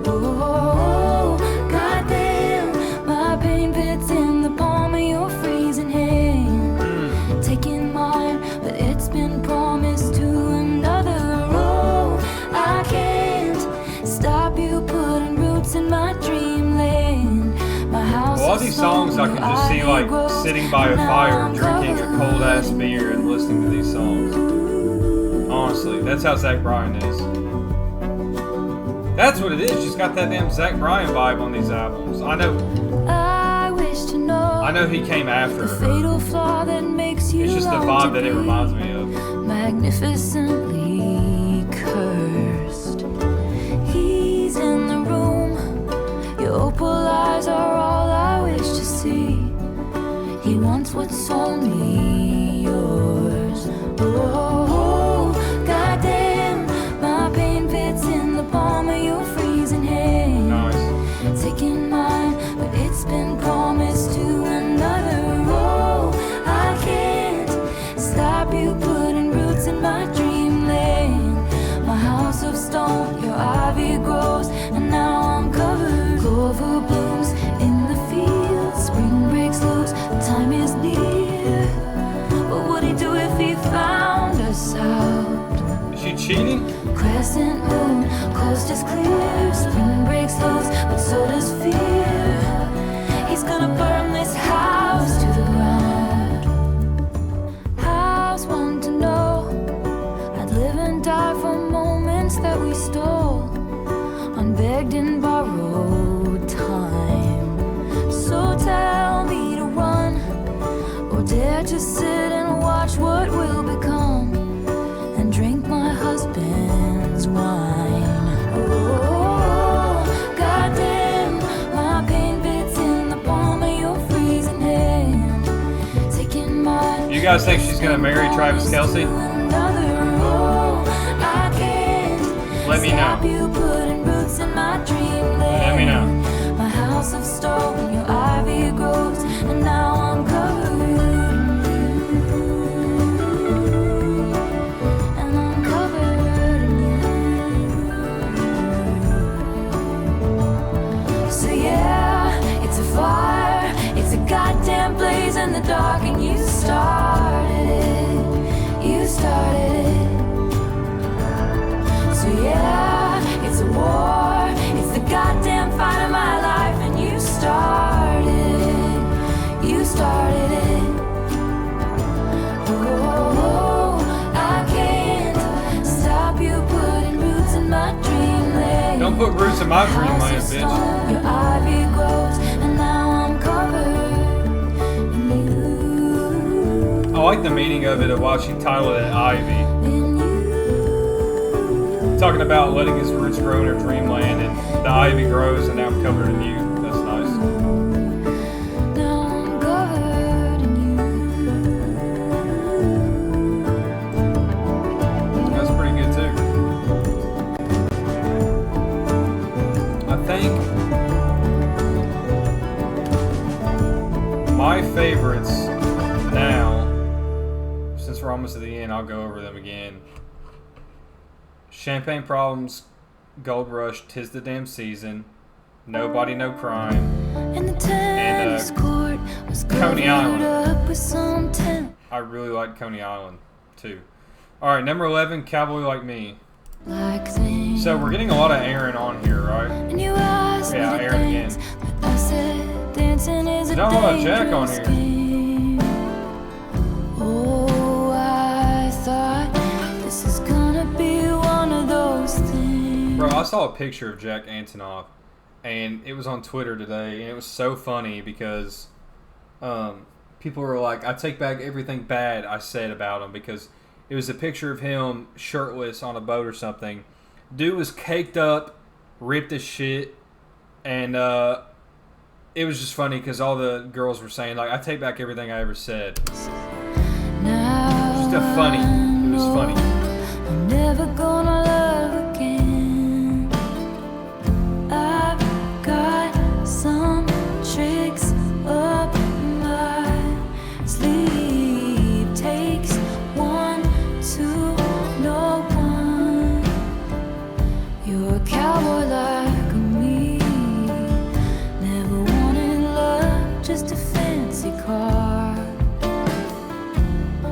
Oh, goddamn, my pain pits in the palm of your freezing hand, taking mine, but it's been promised to another. Oh, I can't stop you putting roots in my dreamland. My house. Well, all these songs I can just see like sitting by a fire, drinking a cold ass beer, and listening to these songs. Honestly, that's how Zach Bryan is. That's what it is. She's got that damn Zach Bryan vibe on these albums. I know he came after the her. fatal flaw that makes you It's just the vibe that it reminds me of. Magnificently cursed. He's in the room. Your opal eyes are all I wish to see. He wants what's only yours. Oh, goddamn, my pain fits in the palm of your freezing hand. Nice. Taking mine, but it's been promised to another. Oh, I can't stop you putting roots in my dreamland. My house of stone, your ivy grows, and now I'm covered. Clover blooms in the fields, spring breaks loose, the time is near. What would he do if he found us out? Is she cheating? Crescent moon, coast is clear, spring breaks loose, but so does fear. He's gonna burn this house to the ground. I was one to know I'd live and die for moments that we stole, unbegged and borrowed time. So tell me to run, or dare to sit and watch what will become, and drink my husband's wine. Oh, goddamn, my pain bits in the palm of your freezing hand. Taking my. You guys think she's gonna marry Travis Kelce? Let me know. Let me know. My house of stone, your ivy grows, and now I'm covered in you. And I'm covered in you. So yeah, it's a fire, it's a goddamn blaze in the dark, and you started it. You started it. So yeah, it's a war, it's the goddamn fight of my life, and you started it, you started it. Oh, I can't stop you putting roots in my dreamland. Don't put roots in my dreamland, bitch. Your ivy grows, and now I'm covered in you. I like the meaning of it of why she titled it Ivy. In you. Talking about letting his roots grow in her dreamland, and the ivy grows, and now I'm covered in you. That's nice. Now I'm covered in That's pretty good too. I think my favorites now, since we're almost at the end, I'll go over them again. Champagne Problems, Gold Rush, 'Tis the Damn Season, Nobody No Crime, And the tennis court was Coney Island. up with some I really like Coney Island too. Alright, number 11, Cowboy Like Me. like things. So we're getting a lot of Aaron on here, right? And you asked Yeah, me to Aaron again. dance, but I said dancing is a Not a lot of Jack on dangerous here. game. Oh, I thought this is gonna be one of those things. Bro, I saw a picture of Jack Antonoff, and it was on Twitter today, and it was so funny because people were like, I take back everything bad I said about him, because it was a picture of him shirtless on a boat or something. Dude was caked up, ripped as shit, and it was just funny because all the girls were saying, like, I take back everything I ever said. Now Just a funny. It was funny. I'm never gonna love again. I've got some tricks up my sleeve. Takes one to know one. You're a cowboy like me. Never wanted love, just a fancy car.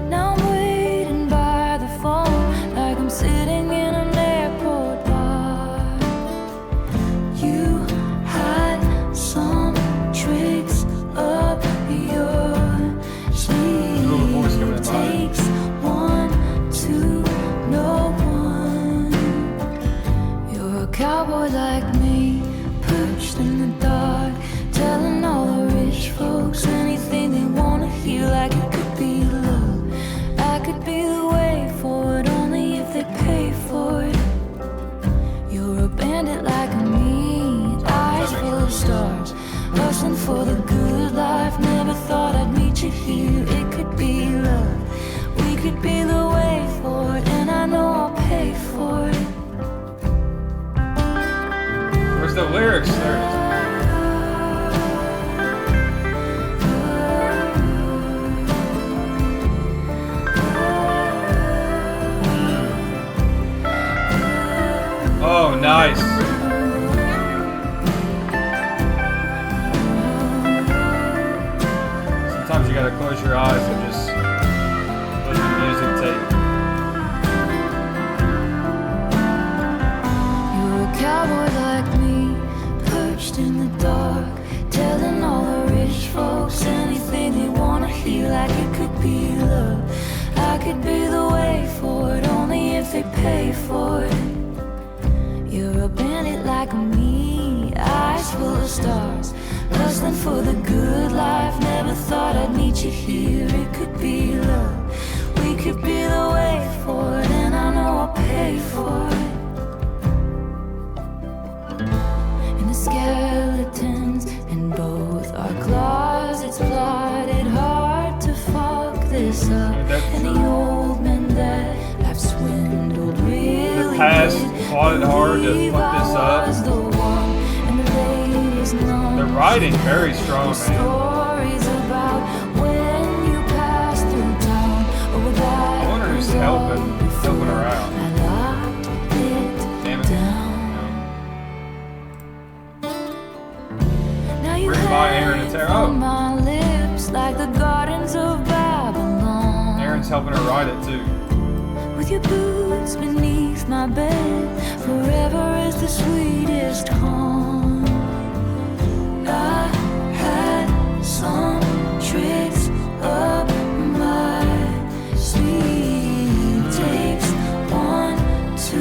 Now I'm waiting by the phone like I'm sitting in an airport bar. You had some tricks up your sleeve. Little voice coming in my head. Takes one to know one. You're a cowboy like me, perched in the dark, telling all the rich folks anything they wanna hear, like it could be love. I could be the way for it, only if they pay for it. You're a bandit like me, eyes full of stars, hustling for the good life. Never thought I'd meet you here. It could be love. We could be the way for it, and I know I'll pay for it. Where's the lyrics? There it is. Oh, nice. Sometimes you gotta close your eyes and just let the music take. You're a cowboy like me, perched in the dark, telling all the rich folks anything they wanna hear, like it could be love. I could be the way for it, only if they pay for it. You're a bandit like me, eyes full of stars, hustling for the good life. Never thought I'd meet you here. It could be love. We could be the way for it, and I know I'll pay for it. And the skeletons in both our closets plotted hard to fuck this up. And the old men that I've swindled really past did plotted hard to believe fuck this I up. was the one. And the latest The writing very strong, man. stories about when you pass through town. Oh, that I wonder who's was all helping before her out. I locked it Damn it. down. Now you Written by Aaron and hang Tara. from Oh. my lips like the gardens of Babylon. Aaron's helping her write it too. With your boots beneath my bed, forever is the sweetest home. I had some tricks up my sleeve. Takes one to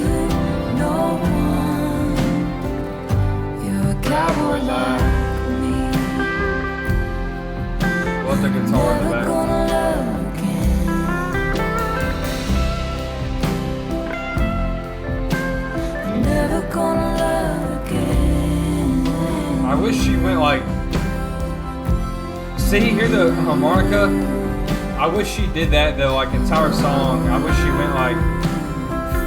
know one. You're a cowboy like me. Love the guitar in the Never back. gonna love again. wish she went like. See, hear the harmonica? I wish she did that the like entire song. I wish she went like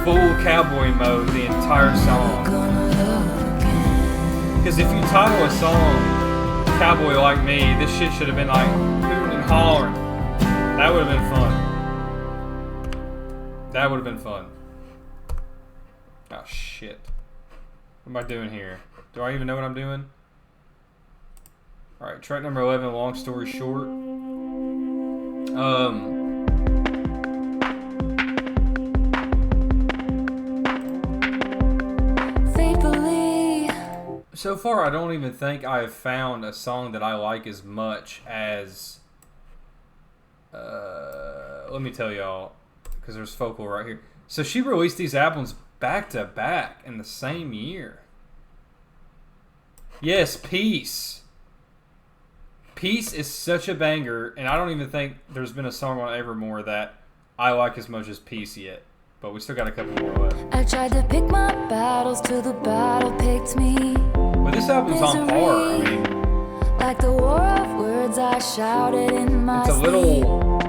full cowboy mode the entire song. Because if you title a song Cowboy Like Me, this shit should have been like hooting and hollering. That would have been fun. That would have been fun. Oh shit. What am I doing here? Do I even know what I'm doing? Alright, track number 11, long story short. Faithfully. So far, I don't even think I have found a song that I like as much as... let me tell y'all, because there's Folklore right here. So she released these albums back to back in the same year. Yes, Peace. Peace is such a banger, and I don't even think there's been a song on Evermore that I like as much as Peace yet. But we still got a couple more left. I tried to pick my battles till the battle picked me. But this album's on par. I mean, like the war of words I shouted in my it's a little...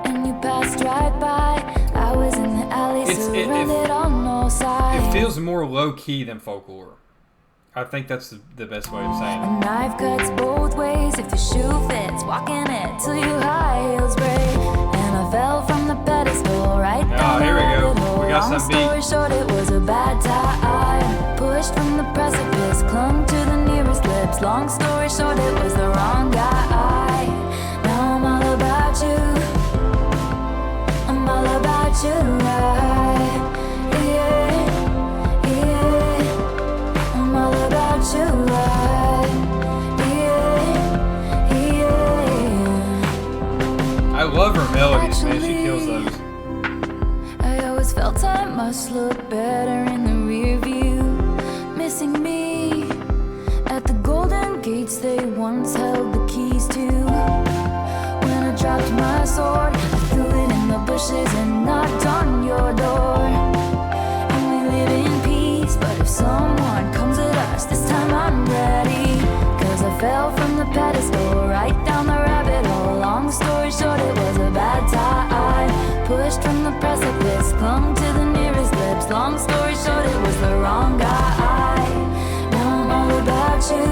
and you passed right by. I was in the alley, surrounded on no sides. It feels more low-key than Folklore. I think that's the best way of saying A it. knife cuts both ways if the shoe fits. Walking it till your high heels break. And I fell from the pedestal right down here we go. the rabbit We got hole. some Long beat. story short, it was a bad time. Pushed from the precipice, clung to the nearest lips. Long story short, it was the wrong guy. Now I'm all about you. I'm all about you. I'm all about you. I love her melodies, man. She kills those. I always felt I must look better in the rear view. Missing me at the golden gates they once held the keys to. When I dropped my sword, I threw it in the bushes and knocked on your door. And we live in peace, but if someone comes at us, this time I'm ready. Cause I fell from the pedestal right down the rabbit hole. Long story short, it was a bad time. Pushed from the precipice, clung to the nearest lips. Long story short, it was the wrong guy. Now I'm all about you.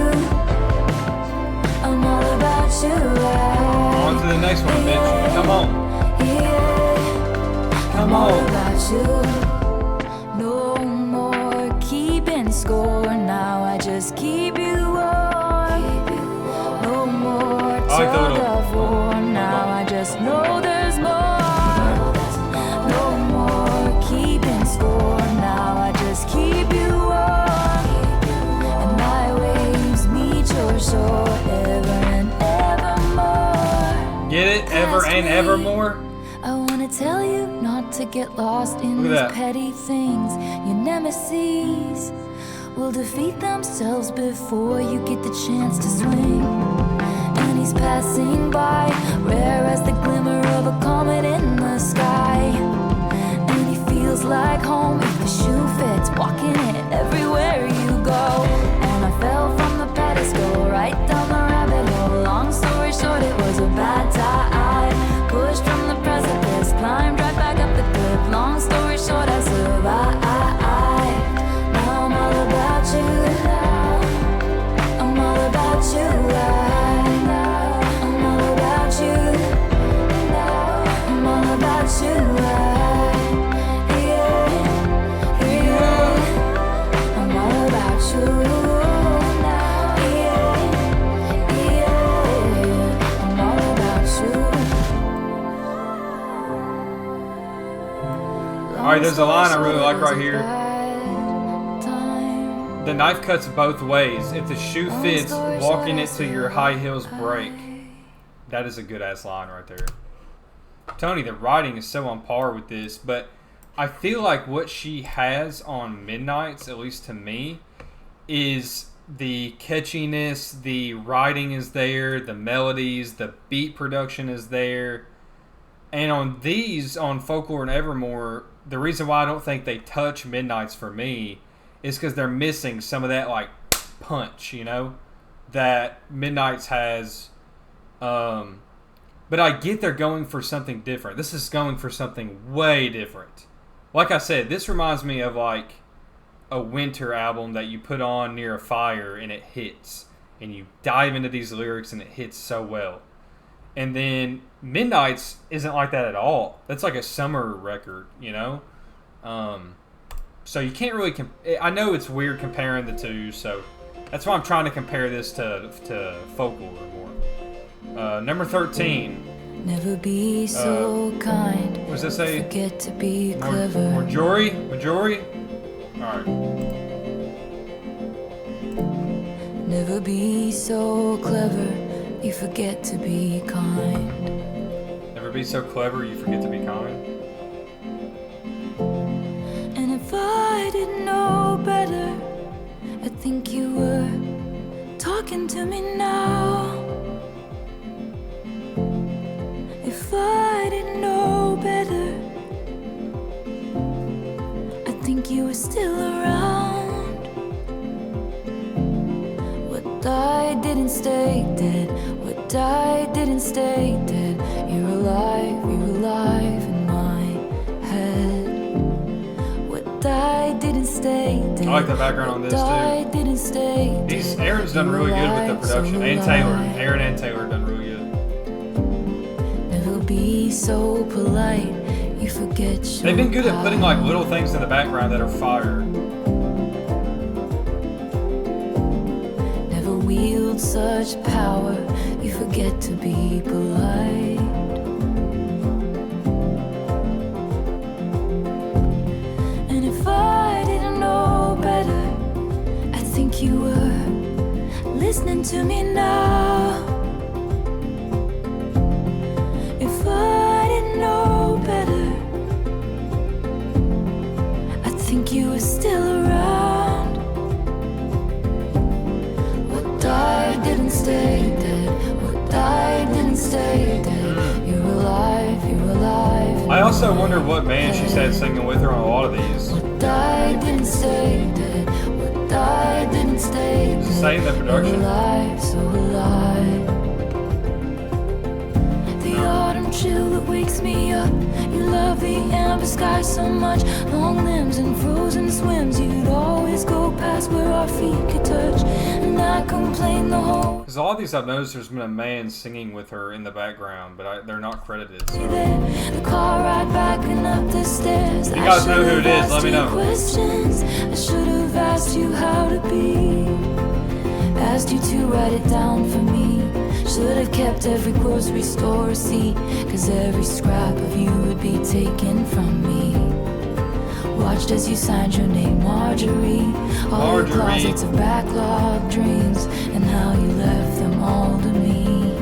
I'm all about you. On to the next one, bitch. Come on. Come All on. about you. No more keeping score. Now I just keep you warm. No more I like the tug little- of war. Now I just know there's more. No more keeping score. Now I just keep you warm. And my waves meet your shore ever and evermore. Get it? Ever and evermore? I wanna tell you not to get lost in Look these at that. petty things. Your nemesis will defeat themselves before you get the chance to swing. And he's passing by, rare as the glimmer of a comet in the sky. And he feels like home if the shoe fits, walking it everywhere you go. And I fell from the pedestal right down the rabbit hole. Long story short, it was a bad time. Pushed from the precipice, climbed right back up the cliff. Long story short, I survived. Now I'm all about you. I'm all about you. I'm all about you. I'm all about you. I'm all about you. I'm all about you. Alright, there's a line I really like right here. The knife cuts both ways. If the shoe fits, walking it till your high heels break. That is a good ass line right there. Tony, the writing is so on par with this, but I feel like what she has on Midnights, at least to me, is the catchiness, the writing is there, the melodies, the beat production is there. And on these, on Folklore and Evermore, the reason why I don't think they touch Midnights for me is because they're missing some of that like punch, you know? that Midnight's has. But I get they're going for something different. This is going for something way different. Like I said, this reminds me of like a winter album that you put on near a fire and it hits. And you dive into these lyrics and it hits so well. And then Midnight's isn't like that at all. That's like a summer record, you know? So you can't really... I know it's weird comparing the two, so that's why I'm trying to compare this to Folklore more. Number 13. Never be so kind. What does that say? Forget to be clever. Marjorie? Alright. Never be so clever. You forget to be kind. Never be so clever, you forget to be kind. And if I didn't know better, I think you were talking to me now. If I didn't know better, I think you were still around. What died didn't stay dead. What died didn't stay dead. You're alive in my head. What died didn't stay dead. I like the background on this died too. Didn't stay dead. Aaron's done really good with the production. And Taylor. Aaron and Taylor done really good. Never be so polite. You forget your They've been good at putting like little things in the background that are fire. Never wield such power. You forget to be polite. And if I didn't know better, I think you were listening to me now. If I didn't know better, I think you were still around. What died didn't stay dead. What died didn't stay dead. You're alive I also wonder what band she's had singing with her on a lot of these. What died didn't stay dead. What died didn't stay Does it dead. say in the production? Alive, so alive. The autumn chill that wakes me up. You love the amber sky so much. Long limbs and frozen swims. You'd always go past where our feet could touch. And I complain the whole Because a lot of these I've noticed there's been a man singing with her in the background, but they're not credited. So. there. The car ride back and up the stairs. You guys know who it is, let me know. Questions. I should have asked you how to be. Asked you to write it down for me. Should have kept every grocery store receipt. Cause every scrap of you would be taken from me. Watched as you signed your name, Marjorie. All the closets of backlog dreams. And how you left them all to me.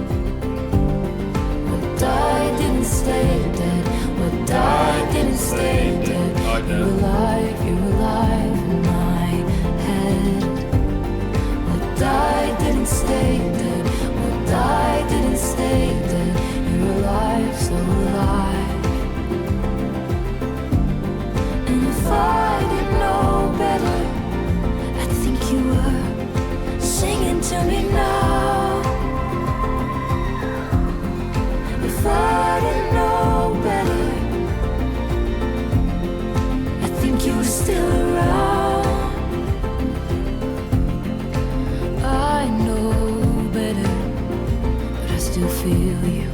What died didn't stay dead. What died didn't stay dead. You're alive in my head. What died didn't stay dead. What died didn't stay dead. You're alive, so alive. And if I didn't know better, I think you were singing to me now. If I didn't know better, I think you were still around. I know better, but I still feel you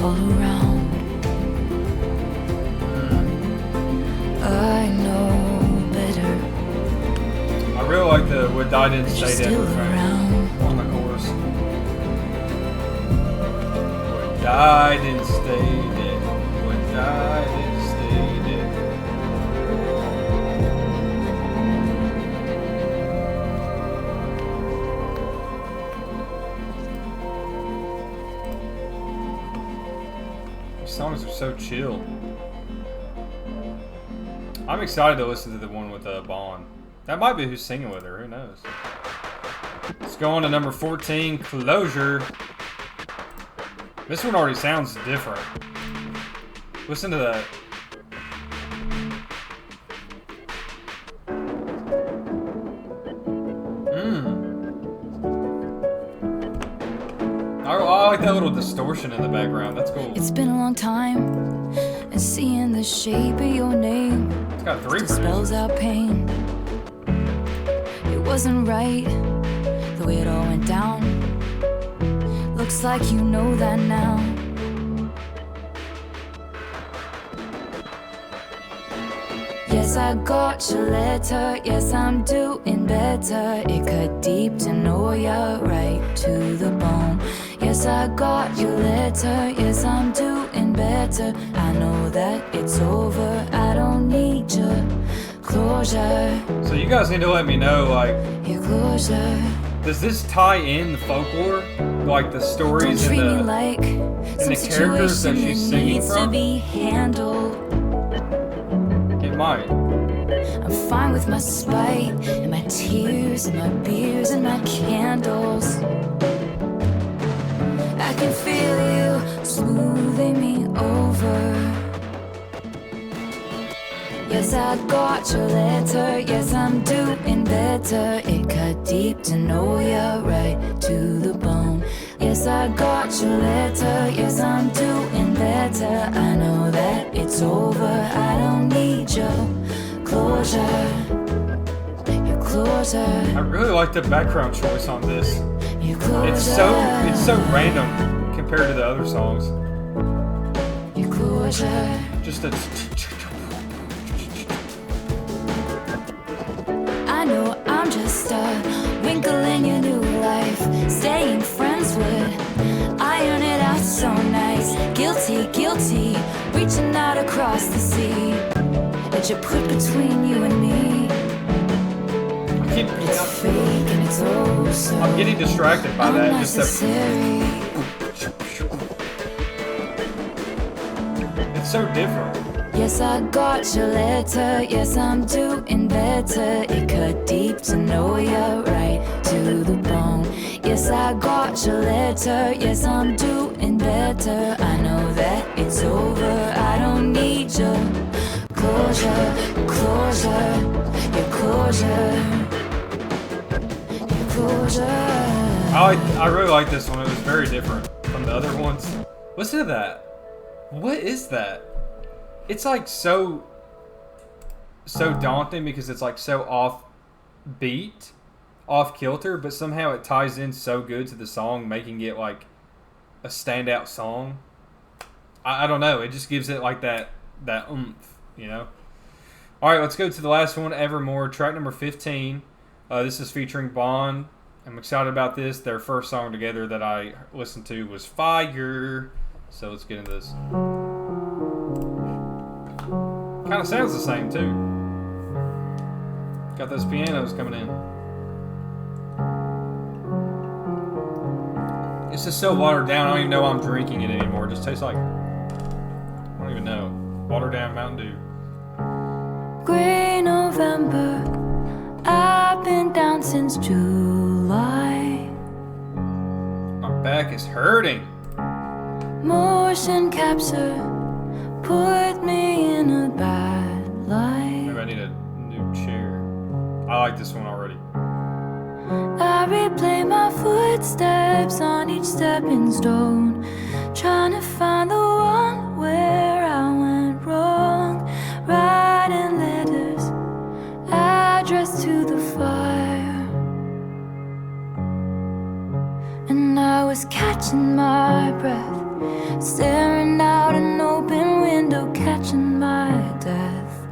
all around. I know better, I really like the "What Died Didn't but you're Stay Dead" still refrain around. on the chorus. What died didn't stay dead. What died didn't stay dead. These songs are so chill. I'm excited to listen to the one with Bond. That might be who's singing with her. Who knows? Let's go on to number 14, Closure. This one already sounds different. Listen to that. distortion in the background. That's cool. It's been a long time, and seeing the shape of your name It's got 3 spells producers. out pain. It wasn't right the way it all went down. Looks like you know that now. Yes, I got your letter. Yes, I'm doing better. It cut deep to know you're right to the bone. Yes, I got your letter. Yes, I'm doing better. I know that it's over. I don't need your closure. So you guys need to let me know, like, Your closure. does this tie in the folklore? Like the Don't stories treat me and like some the characters that situation she's that singing needs to from? be handled. It might. I'm fine with my spite and my tears and my beers and my candles. I can feel you smoothing me over. Yes, I got your letter. Yes, I'm doing better. It cut deep to know you're right to the bone. Yes, I got your letter. Yes, I'm doing better. I know that it's over. I don't need your closure. Your closure. I really like the background choice on this. Your closure. It's so random compared to the other songs. Your closure. Just a I know I'm just a wrinkle in your new life. Staying friends would iron it out so nice. Guilty, guilty, reaching out across the sea that you put between you and me. It's fake and it's oh so I'm getting distracted by that. Just unnecessary. it's so different. Yes, I got your letter. Yes, I'm doing better. It cut deep to know you're right to the bone. Yes, I got your letter. Yes, I'm doing better. I know that it's over. I don't need your closure, closure, your closure, your closure. I really like this one. It was very different from the other ones. Listen to that. What is that? It's like so daunting because it's like so off beat, off kilter, but somehow it ties in so good to the song, making it like a standout song. I don't know. It just gives it like that oomph, you know? All right, let's go to the last one, Evermore, track number 15. This is featuring Bond. I'm excited about this. Their first song together that I listened to was Fire. So let's get into this. Kind of sounds the same too. Got those pianos coming in. It's just so watered down. I don't even know I'm drinking it anymore. It just tastes like, I don't even know. Watered down Mountain Dew. Gray November, I've been down since July. My back is hurting. Motion capture put me in a bad light. Maybe I need a new chair. I like this one already. I replay my footsteps on each stepping stone, trying to find the one where I went wrong. Writing letters addressed to the fire, and I was catching my breath, staring out an open window, catching my death.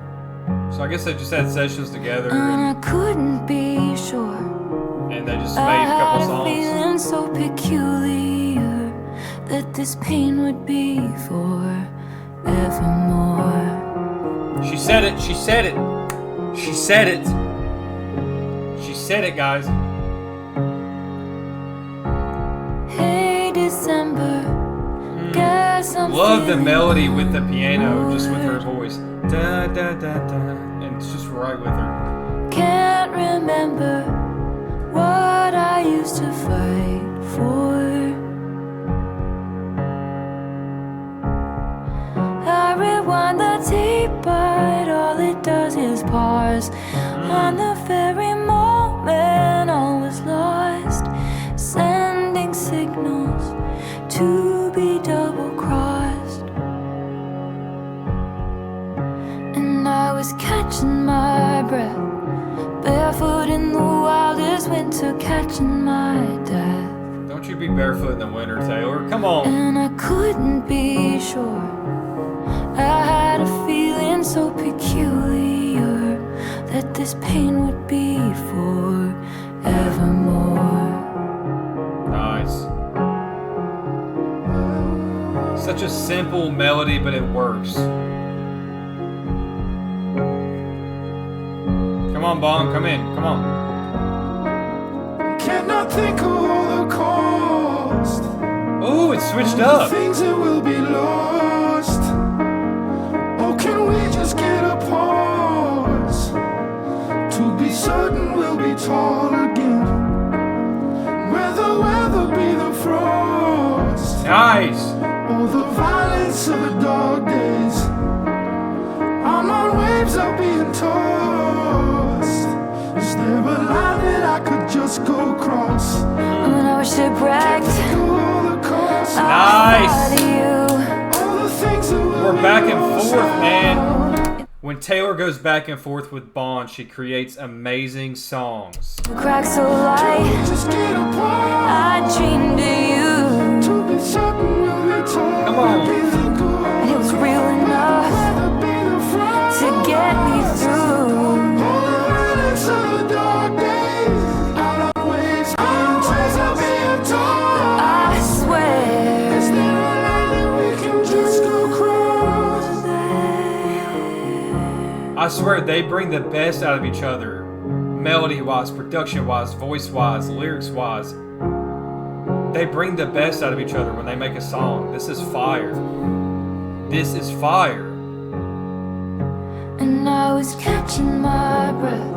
So I guess they just had sessions together And I and couldn't be sure. they just I made a couple had a songs. feeling so peculiar that this pain would be forevermore. She said it. She said it. She said it. She said it, guys. Hey December, guess I'm Love the feeling melody with the piano, just with her bored. voice. Da da da da. And it's just right with her. Can't remember what I used to fight for. I rewind the tape, but all it does is pause on the very moment all was lost, sending signals to was catching my breath, barefoot in the wildest winter, catching my death. Don't you be barefoot in the winter, Taylor. Come on. And I couldn't be sure. I had a feeling so peculiar that this pain would be forevermore. Nice. Such a simple melody, but it works. Come on, Bong, come in. Come on. Cannot think of all the cost. Ooh, it's switched up. Things that will be lost. Oh, can we just get a pause? To be certain we'll be tall again. Where the weather be the frost. Nice. Oh, the violence of the dog days. I'm on waves are being tossed. Is there a line that I could just go across? When I was shipwrecked, Nice. All the things that We're back and forth, man. When Taylor goes back and forth with Bond, she creates amazing songs. crack so light, just get apart. I dreamed of you, To be certain we'll be tall. Come on. and it was real enough to get me through. I swear, I swear they bring the best out of each other. Melody-wise, production-wise, voice-wise, lyrics-wise. They bring the best out of each other when they make a song. This is fire. This is fire. and I was catching my breath.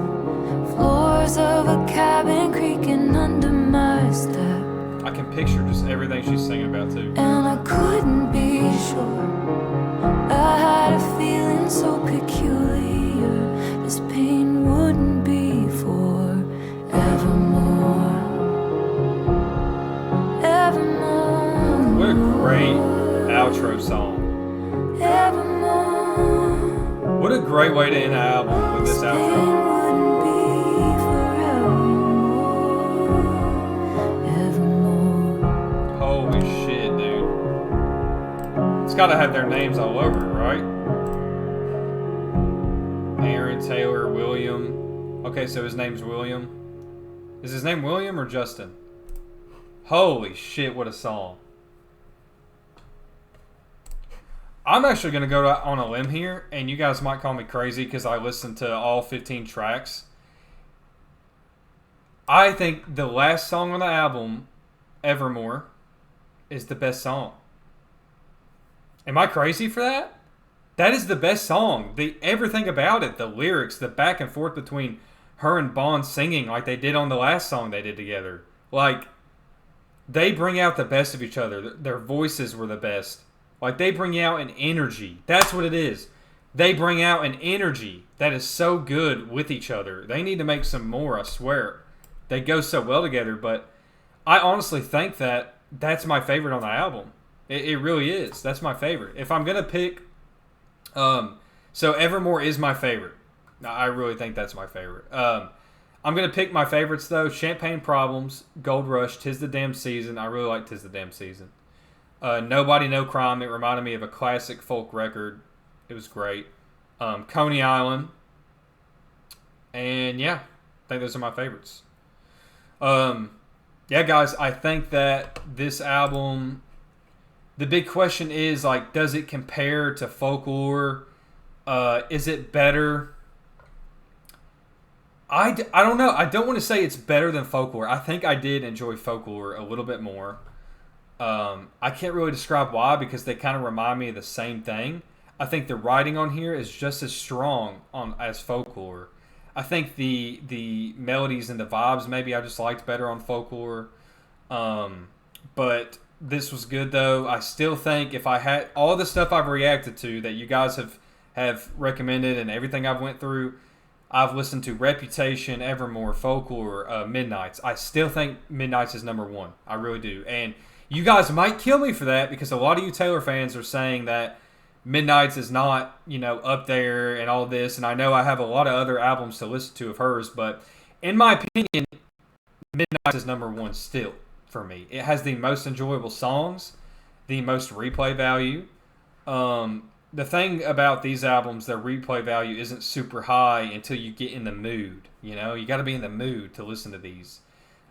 Floors of a cabin creaking under my step, I can picture just everything she's singing about too. and I couldn't be sure. I had a feeling so peculiar, this pain wouldn't be forevermore. Evermore. What a great outro song. Evermore. What a great way to end an album with this Pain outro. wouldn't be forevermore. Evermore. Holy shit, dude. It's gotta have their names all over it, right? Aaron, Taylor, William. Okay, so his name's William. Is his name William or Justin? Holy shit, what a song. I'm actually going to go on a limb here, and you guys might call me crazy because I listened to all 15 tracks. I think the last song on the album, Evermore, is the best song. Am I crazy for that? That is the best song. Everything about it, the lyrics, the back and forth between her and Bond singing like they did on the last song they did together. Like, they bring out the best of each other. Their voices were the best. Like, they bring out an energy. That's what it is. They bring out an energy that is so good with each other. They need to make some more, I swear. They go so well together, but I honestly think that that's my favorite on the album. It really is. That's my favorite. If I'm going to pick... so Evermore is my favorite. I really think that's my favorite. I'm going to pick my favorites, though. Champagne Problems, Gold Rush, 'Tis the Damn Season. I really like 'Tis the Damn Season. Nobody, No Crime. It reminded me of a classic folk record. It was great. Coney Island. And, yeah, I think those are my favorites. Yeah, guys, I think that this album... The big question is, like, does it compare to Folklore? Is it better? I don't know. I don't want to say it's better than Folklore. I think I did enjoy Folklore a little bit more. I can't really describe why, because they kind of remind me of the same thing. I think the writing on here is just as strong as Folklore. I think the melodies and the vibes maybe I just liked better on Folklore. But this was good, though. I still think if I had all the stuff I've reacted to that you guys have recommended and everything I've went through, I've listened to Reputation, Evermore, Folklore, Midnights. I still think Midnights is number one. I really do. And you guys might kill me for that, because a lot of you Taylor fans are saying that Midnight's is not, up there and all this. And I know I have a lot of other albums to listen to of hers, but in my opinion, Midnight's is number one still for me. It has the most enjoyable songs, the most replay value. The thing about these albums, their replay value isn't super high until you get in the mood. You got to be in the mood to listen to these.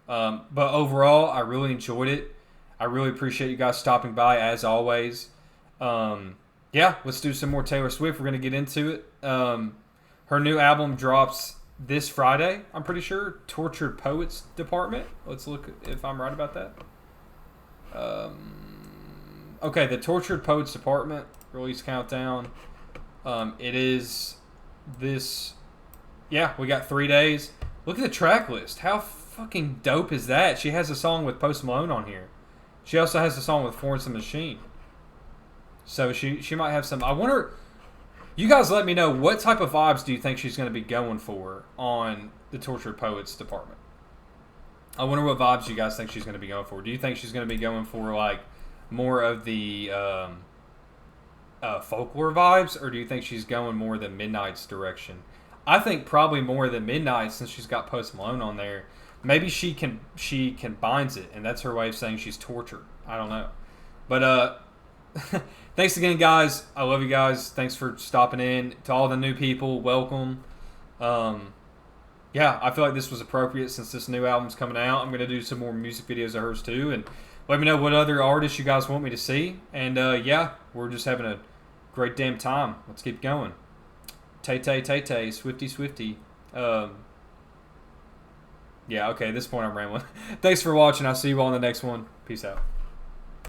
But overall, I really enjoyed it. I really appreciate you guys stopping by as always. Yeah, let's do some more Taylor Swift. We're going to get into it. Her new album drops this Friday, I'm pretty sure. Tortured Poets Department. Let's look if I'm right about that. Okay, the Tortured Poets Department release countdown. It is this. Yeah, we got 3 days. Look at the track list. How fucking dope is that? She has a song with Post Malone on here. She also has a song with Florence and the Machine. So she might have some. I wonder. You guys let me know, what type of vibes do you think she's going to be going for on the Tortured Poets Department? I wonder what vibes you guys think she's going to be going for. Do you think she's going to be going for like more of the folklore vibes, or do you think she's going more the Midnight's direction? I think probably more than Midnight, since she's got Post Malone on there. Maybe she combines it, and that's her way of saying she's tortured. I don't know. But thanks again, guys. I love you guys. Thanks for stopping in. To all the new people, welcome. Yeah, I feel like this was appropriate since this new album's coming out. I'm going to do some more music videos of hers too, and let me know what other artists you guys want me to see. And yeah, we're just having a great damn time. Let's keep going. Tay, Swifty. Yeah, okay, at this point I'm rambling. Thanks for watching. I'll see you all in the next one. Peace out.